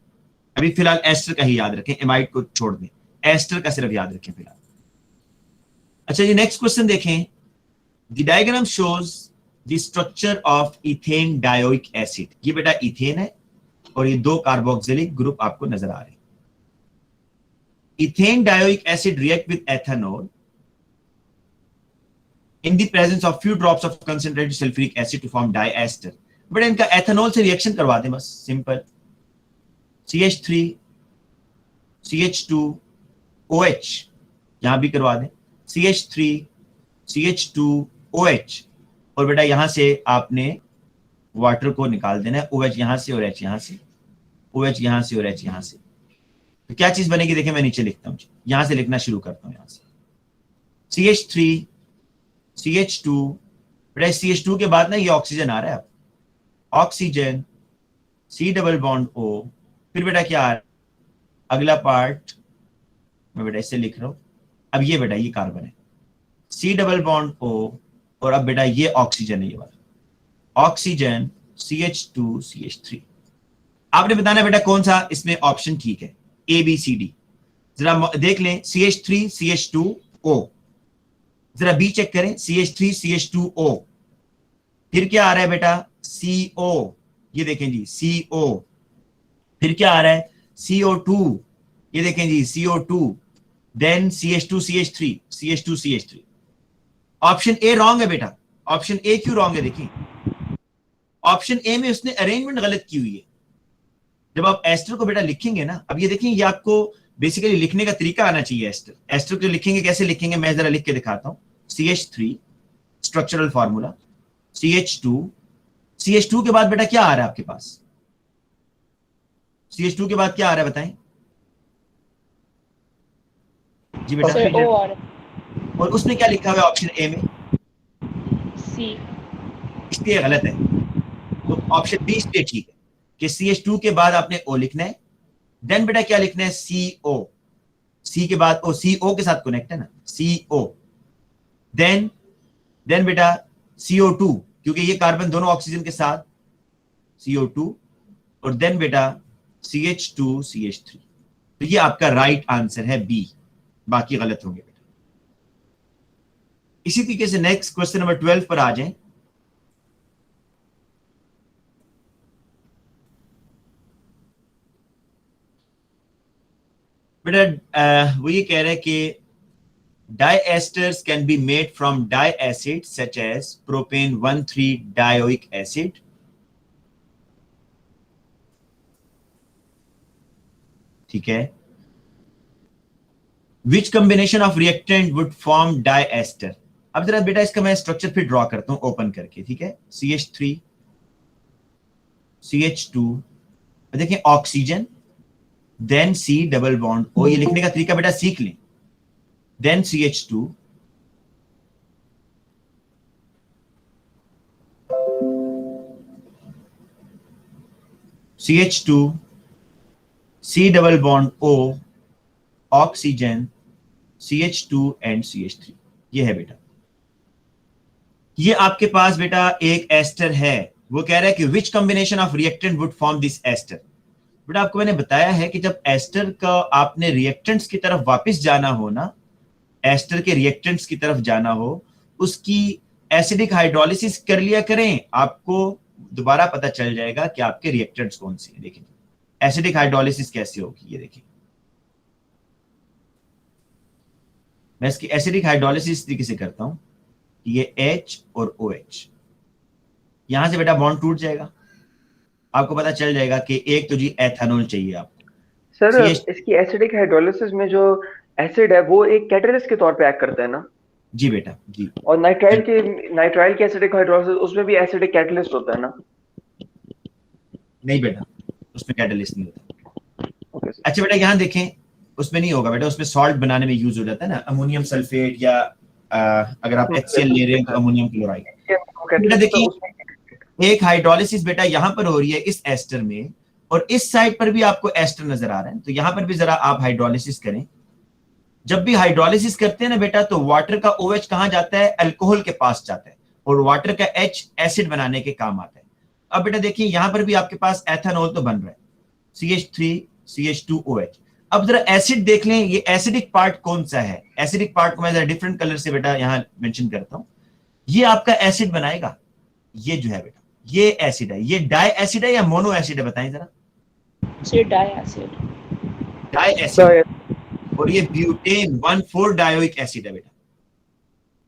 [SPEAKER 1] अभी फिलहाल एस्टर का ही याद रखें, एमाइड को छोड़ दें, एस्टर का सिर्फ याद रखें फिलहाल। अच्छा जी, नेक्स्ट क्वेश्चन देखें। The diagram shows the structure of ethane dioic acid. ये बेटा इथेन है और ये दो कार्बोक्सिलिक ग्रुप आपको नजर आ रहे हैं। Ethane dioic acid react with ethanol in the presence of few drops of concentrated sulfuric acid to form diester। But इनका एथेनॉल से रिएक्शन करवा दें बस, सिंपल। CH3 CH2 OH यहां भी करवा दें, CH3 CH2 OH, और बेटा यहां से आपने वाटर को निकाल देना है, OH यहां से और H यहां से, OH यहां से और H यहां से। तो क्या चीज बनेगी देखिए, मैं नीचे लिखता हूं, यहां से लिखना शुरू करता हूं, यहां से CH3 CH2, बेटा CH2 के बाद ना ये ऑक्सीजन आ रहा है, oxygen C double bond O, फिर बेटा क्या आ रहा है, अगला पार्ट मैं बेटा इससे लिख रहा हूं, अब ये बेटा ये कार्बन है, C डबल बॉन्ड O, और अब बेटा ये ऑक्सीजन है, ये वाला ऑक्सीजन CH2 CH3। आपने बताना बेटा कौन सा इसमें ऑप्शन ठीक है, ABCD। जरा देख लें, CH3 CH2O, जरा बी चेक करें, CH3 CH2O, फिर क्या आ रहा है बेटा CO, ये देखें जी CO, फिर क्या आ रहा है CO2, ये देखें जी CO2, then CH2 CH3 CH2 CH3। Option A wrong है बेटा, ऑप्शन ए क्यों रॉन्ग है देखिए, ऑप्शन ए में उसने अरेंजमेंट गलत की हुई है। जब आप एस्टर को बेटा लिखेंगे ना, अब ये देखें, ये आपको बेसिकली लिखने का तरीका आना चाहिए। एस्टर को लिखेंगे कैसे लिखेंगे, मैं जरा लिख के दिखाता हूं। CH3 स्ट्रक्चरल फार्मूला, CH2 के बाद बेटा क्या आ रहा है आपके पास, CH2 के बाद क्या आ रहा है बताएं जी बेटा,
[SPEAKER 4] सर O आ रहा
[SPEAKER 1] और उसने क्या लिखा हुआ है ऑप्शन ए में,
[SPEAKER 4] C।
[SPEAKER 1] इसलिए गलत है। तो ऑप्शन बी इसलिए ठीक है कि CH2 के बाद आपने O लिखना है, देन बेटा क्या लिखना है CO, C के बाद O, CO के साथ कनेक्ट है ना, CO, देन बेटा CO2, क्योंकि ये कार्बन दोनों ऑक्सीजन के साथ, CO2, और देन बेटा CH2 CH3। तो ये आपका राइट आंसर है बी, बाकी गलत होंगे बेटा। इसी तरीके से नेक्स्ट क्वेश्चन नंबर 12 पर आ जाएं। बेटा वो ये कह रहे हैं कि diesters can be made from diacid such as propane 1,3 dioic acid. ठीक है, which combination of reactant would form diester. अब जरा बेटा इसका मैं स्ट्रक्चर फिर ड्रॉ करता हूं ओपन करके, ठीक है। CH3 CH2, देखिए oxygen, then C double bond O, ये लिखने का तरीका बेटा सीख लें, then CH2, CH2, C double bond O, oxygen, CH2 and CH3। ये है बेटा, ये आपके पास बेटा एक एस्टर है। वो कह रहा है कि which combination of reactant would form this ester. बेटा आपको मैंने बताया है कि जब एस्टर का आपने रिएक्टेंट्स की तरफ वापस जाना हो ना, एस्टर के रिएक्टेंट्स की तरफ जाना हो, उसकी एसिडिक हाइड्रोलिसिस कर लिया करें, आपको दोबारा पता चल जाएगा कि आपके रिएक्टेंट्स कौन से हैं। देखिए एसिडिक हाइड्रोलिसिस कैसे होगी, ये देखिए मैं इसकी एसिडिक हाइड्रोलिसिस इस तरीके से करता हूं कि ये H और OH, यहां से बेटा बॉन्ड टूट जाएगा, आपको पता चल जाएगा कि एक तो जी एथेनॉल चाहिए आपको।
[SPEAKER 3] सर इसकी एसिडिक हाइड्रोलिसिस में जो एसिड है वो एक कैटलिस्ट के तौर पे एक्ट करता है ना।
[SPEAKER 1] जी बेटा जी।
[SPEAKER 3] और नाइट्राइल की एसिडिक हाइड्रोलिसिस, उसमें भी एसिडिक कैटलिस्ट होता है ना।
[SPEAKER 1] नहीं बेटा, उसमें कैटलिस्ट नहीं होता।
[SPEAKER 3] okay,
[SPEAKER 1] अच्छा बेटा यहाँ देखें, उसमें नहीं होगा बेटा, उसमें सॉल्ट बनाने में यूज हो जाता है ना, अमोनियम सल्फेट, या अगर आप HCl ले रहे हैं तो अमोनियम क्लोराइड। बेटा देखिए एक हाइड्रोलिसिस बेटा यहां पर हो रही है इस एस्टर में, और इस साइड पर भी आपको एस्टर नजर आ रहा है, तो यहां पर भी जरा आप हाइड्रोलिसिस करें। जब भी हाइड्रोलिसिस करते हैं ना बेटा, तो वाटर का OH कहां जाता है? अल्कोहल के पास जाता है, और वाटर का H एसिड बनाने के काम आता है। अब बेटा देखिए यहां पर भी आपके पास एथेनॉल तो बन रहा है, CH3 CH2OH। अब जरा एसिड देख लें, ये एसिडिक पार्ट कौन सा है? एसिडिक पार्ट को मैं जरा डिफरेंट कलर से बेटा यहां मेंशन करता हूं। ये आपका एसिड बनाएगा, ये जो है बेटा ये एसिड है। ये डाई एसिड है या मोनो एसिड है, बताएं जरा।
[SPEAKER 4] Sir di acid.
[SPEAKER 1] Di acid, और ये ब्यूटेन 1,4 डायोइक एसिड है बेटा,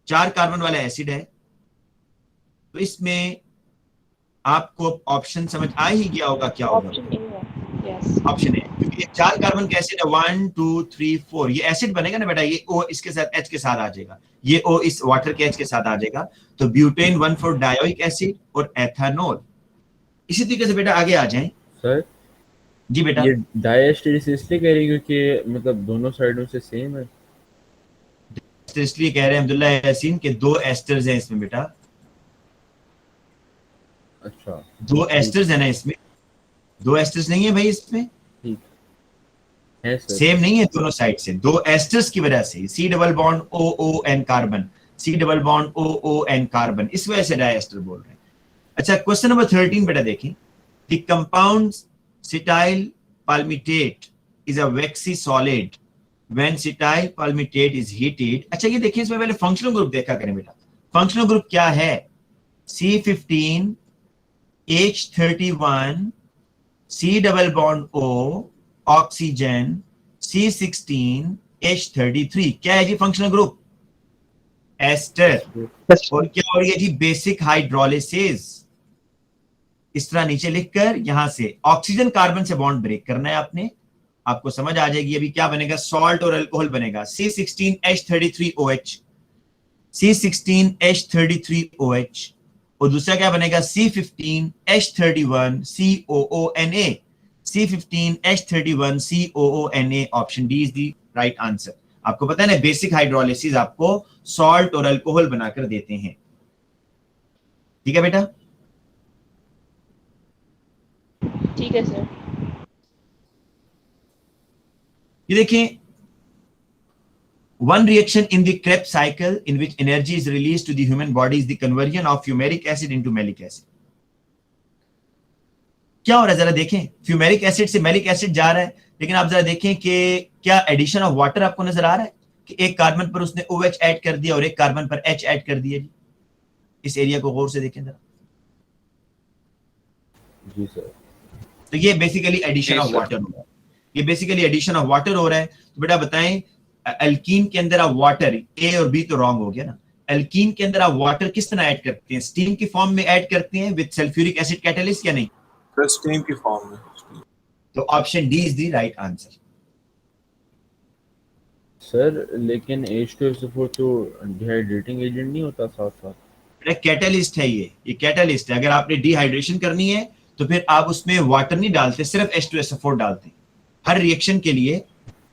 [SPEAKER 1] 4 कार्बन वाला एसिड है। तो इसमें आपको ऑप्शन समझ आ ही गया होगा क्या होगा?
[SPEAKER 4] ऑप्शन ए है, यस।
[SPEAKER 1] ऑप्शन है, क्योंकि ये 4 कार्बन का एसिड है, 1 2 3 4, ये एसिड बनेगा ना बेटा, ये O इसके साथ H के साथ आ जाएगा, ये O इस वाटर के H के साथ आ जाएगा, तो ब्यूटेन 1,4 डायोइक एसिड और एथेनॉल। इसी तरीके से बेटा आगे आ जाएं।
[SPEAKER 6] सर
[SPEAKER 1] जी बेटा,
[SPEAKER 6] ये डायस्टेरिस इसलिए कह रही है क्योंकि मतलब दोनों साइडों से सेम है।
[SPEAKER 1] तो इसलिए कह रहे हैं अब्दुल्ला यासीन के 2 एस्टर्स हैं इसमें बेटा,
[SPEAKER 6] अच्छा
[SPEAKER 1] 2 एस्टर्स है ना इसमें, 2 एस्टर्स नहीं है भाई इसमें,
[SPEAKER 6] ठीक है सर।
[SPEAKER 1] सेम नहीं है दोनों साइड से, 2 एस्टर्स की वजह से C double bond OON carbon, C double bond OON carbon, इस वजह से डायस्टर बोल रहे हैं। अच्छा क्वेश्चन नंबर 13 बेटा देखें, the compound cetyl palmitate is a waxy solid when cetyl palmitate is heated। अच्छा ये देखिए इसमें पहले फंक्शनल ग्रुप देखा करें बेटा, फंक्शनल ग्रुप क्या है? C15 H31 C double bond O oxygen C16 H33, क्या है जी फंक्शनल ग्रुप? एस्टर। और क्या हो रही है जी? Basic hydrolysis. इस तरह नीचे लिखकर यहां से ऑक्सीजन कार्बन से बॉन्ड ब्रेक करना है आपने, आपको समझ आ जाएगी। अभी क्या बनेगा? सॉल्ट और अल्कोहल बनेगा, C16H33OH, C16H33OH, और दूसरा क्या बनेगा? C15H31COONA, C15H31COONA। Option D is the right answer. आपको पता है ना बेसिक हाइड्रोलिसिस आपको सॉल्ट और अल्कोहल बनाकर देते हैं, ठीक है बेटा?
[SPEAKER 4] ठीक है सर।
[SPEAKER 1] ये देखें, one reaction in the Krebs cycle in which energy is released to the human body is the conversion of fumaric acid into malic acid। क्या हो रहा है जरा देखें, फ्यूमेरिक एसिड से मैलिक एसिड जा रहा है, लेकिन आप जरा देखें कि क्या एडिशन ऑफ वाटर आपको नजर आ रहा है कि एक कार्बन पर उसने OH ऐड कर दिया और एक कार्बन पर H ऐड कर दिया जी। इस एरिया को गौर से देखें जरा।
[SPEAKER 6] जी सर।
[SPEAKER 1] तो ये बेसिकली एडिशन ऑफ वाटर हो रहा है, ये बेसिकली एडिशन ऑफ वाटर हो रहा है। तो बेटा बताएं, अल्कीन के अंदर आप वाटर, ए और बी तो रॉन्ग हो गया ना, अल्कीन के अंदर आप वाटर किस तरह ऐड करते हैं? स्टीम की फॉर्म में ऐड करते हैं विद सल्फ्यूरिक एसिड कैटलिस्ट या नहीं?
[SPEAKER 2] स्टीम की फॉर्म में।
[SPEAKER 1] तो option D is the right answer.
[SPEAKER 6] Sir लेकिन H2SO4 तो डिहाइड्रेटिंग एजेंट नहीं होता साथ साथ?
[SPEAKER 1] कैटलिस्ट है ये कैटलिस्ट है। अगर आपने डिहाइड्रेशन करनी है तो फिर आप उसमें वाटर नहीं डालते, सिर्फ H2SO4 डालते हैं हर रिएक्शन के लिए।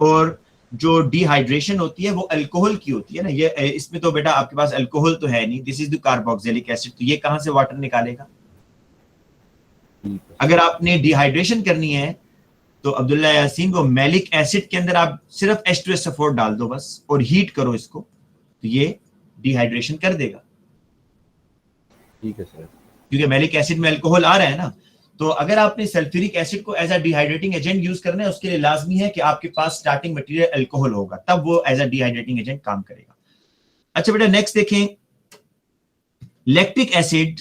[SPEAKER 1] और जो डिहाइड्रेशन होती है वो अल्कोहल की होती है ना, ये इसमें तो बेटा आपके पास अल्कोहल तो है नहीं, this is the carboxylic acid, तो ये कहां से वाटर निकालेगा? अगर आपने डिहाइड्रेशन करनी है तो अब्दुल्ला यासीन को मैलिक एसिड के अंदर आप सिर्फ H2SO4 डाल दो बस, और हीट करो इसको, तो ये डिहाइड्रेशन कर देगा।
[SPEAKER 6] ठीक है सर।
[SPEAKER 1] क्योंकि मैलिक एसिड में अल्कोहल आ रहा है ना, तो अगर आपने सल्फ्यूरिक एसिड को as a dehydrating agent use करना है, उसके लिए लाजमी है कि आपके पास स्टार्टिंग मटेरियल अल्कोहल होगा, तब वो एज अ डिहाइड्रेटिंग एजेंट काम करेगा। अच्छा बेटा नेक्स्ट देखें, lactic acid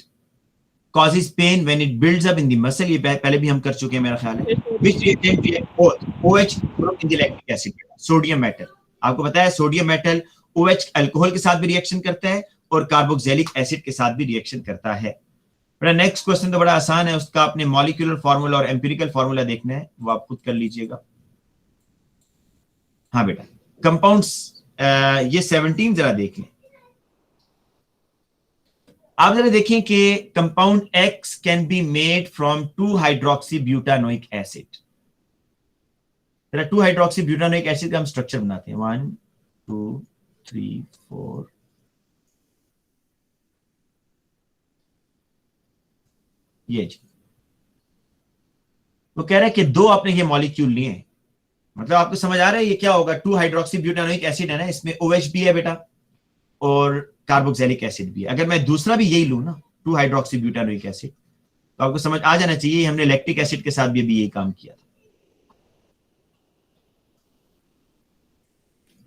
[SPEAKER 1] causes pain when it builds up in the muscle, ये पहले भी हम कर चुके हैं मेरा ख्याल है। Which reactant react both OH group in the lactic acid? Sodium metal, आपको पता है सोडियम मेटल OH अल्कोहल के साथ भी रिएक्शन करता है और कार्बोक्सिलिक एसिड के साथ भी रिएक्शन करता है। बेटा नेक्स्ट क्वेश्चन तो बड़ा आसान है, उसका आपने मॉलिक्यूलर फार्मूला और एम्पिरिकल फार्मूला देखना है, वो आप खुद कर लीजिएगा। हाँ बेटा कंपाउंड्स, ये 17 जरा देख लें। आप जरा देखें कि compound X can be made from 2 hydroxy butanoic acid. 2 hydroxy butanoic acid का हम स्ट्रक्चर बनाते हैं, 1 2 3 4। ये जी, वो कह रहा है कि दो आपने ये मॉलिक्यूल लिए हैं, मतलब आपको समझ आ रहा है ये क्या होगा, 2 हाइड्रोक्सी ब्यूटानोइक एसिड है ना, इसमें OH भी है बेटा और कार्बोक्सिलिक एसिड भी है। अगर मैं दूसरा भी यही लूं ना, 2 हाइड्रोक्सी ब्यूटानोइक एसिड, तो आपको समझ आ जाना चाहिए हमने लैक्टिक एसिड के साथ भी अभी यही काम किया था।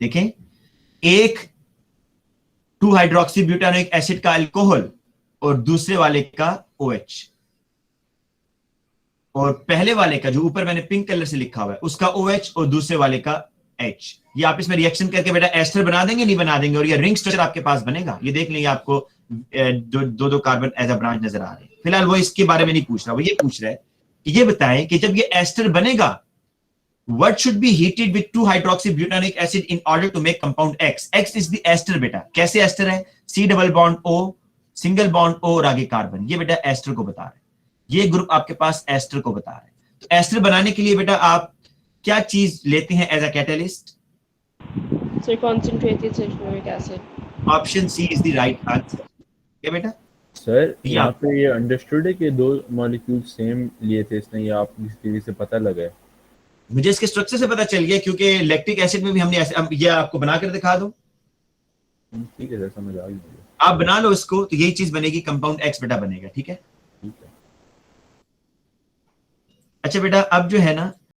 [SPEAKER 1] देखें, एक 2 हाइड्रोक्सी ब्यूटानोइक एसिड का अल्कोहल और दूसरे वाले का OH, और पहले वाले का जो ऊपर मैंने पिंक कलर से लिखा हुआ है उसका OH और दूसरे वाले का H, ये आप इसमें रिएक्शन करके बेटा एस्टर बना देंगे, नहीं बना देंगे, और ये रिंग स्ट्रक्चर आपके पास बनेगा। ये देख लेंगे, आपको दो कार्बन एज अ ब्रांच नजर आ रहे हैं। फिलहाल वो इसके बारे में नहीं पूछ रहा, वो ये पूछ रहा है कि ये बताएं कि जब ये एस्टर बनेगा, what should be heated with 2 hydroxybutanoic acid in order to make compound X? X is the ester बेटा। कैसे एस्टर है? C double bond O, single bond O और आगे कार्बन, ये बेटा एस्टर को बता रहा है। ये ग्रुप आपके पास एस्टर को बता रहा है। तो एस्टर बनाने के लिए बेटा आप क्या चीज लेते हैं as a catalyst?
[SPEAKER 4] Sir concentrated sulfuric acid।
[SPEAKER 1] Option C is the right answer. क्या बेटा?
[SPEAKER 6] सर
[SPEAKER 1] ये
[SPEAKER 6] यहाँ
[SPEAKER 1] आप-
[SPEAKER 6] पे ये अंडरस्टूड है कि दो मॉलिक्यूल सेम लिए थे इसने, या आप किस तरीके से पता लगा है?
[SPEAKER 1] मुझे इसके स्ट्रक्चर से पता चल गया, क्योंकि लैक्टिक एसिड में भी हमने ऐसे, अब ये आपको बनाकर दिखा दूं,
[SPEAKER 6] ठीक है सर, समझ आ गई मुझे।
[SPEAKER 1] आप बना लो इसको, तो यही चीज बनेगी, कंपाउंड एक्स बेटा बनेगा। ठीक है,
[SPEAKER 6] ठीक है।
[SPEAKER 1] अच्छा बेटा, अब जो है ना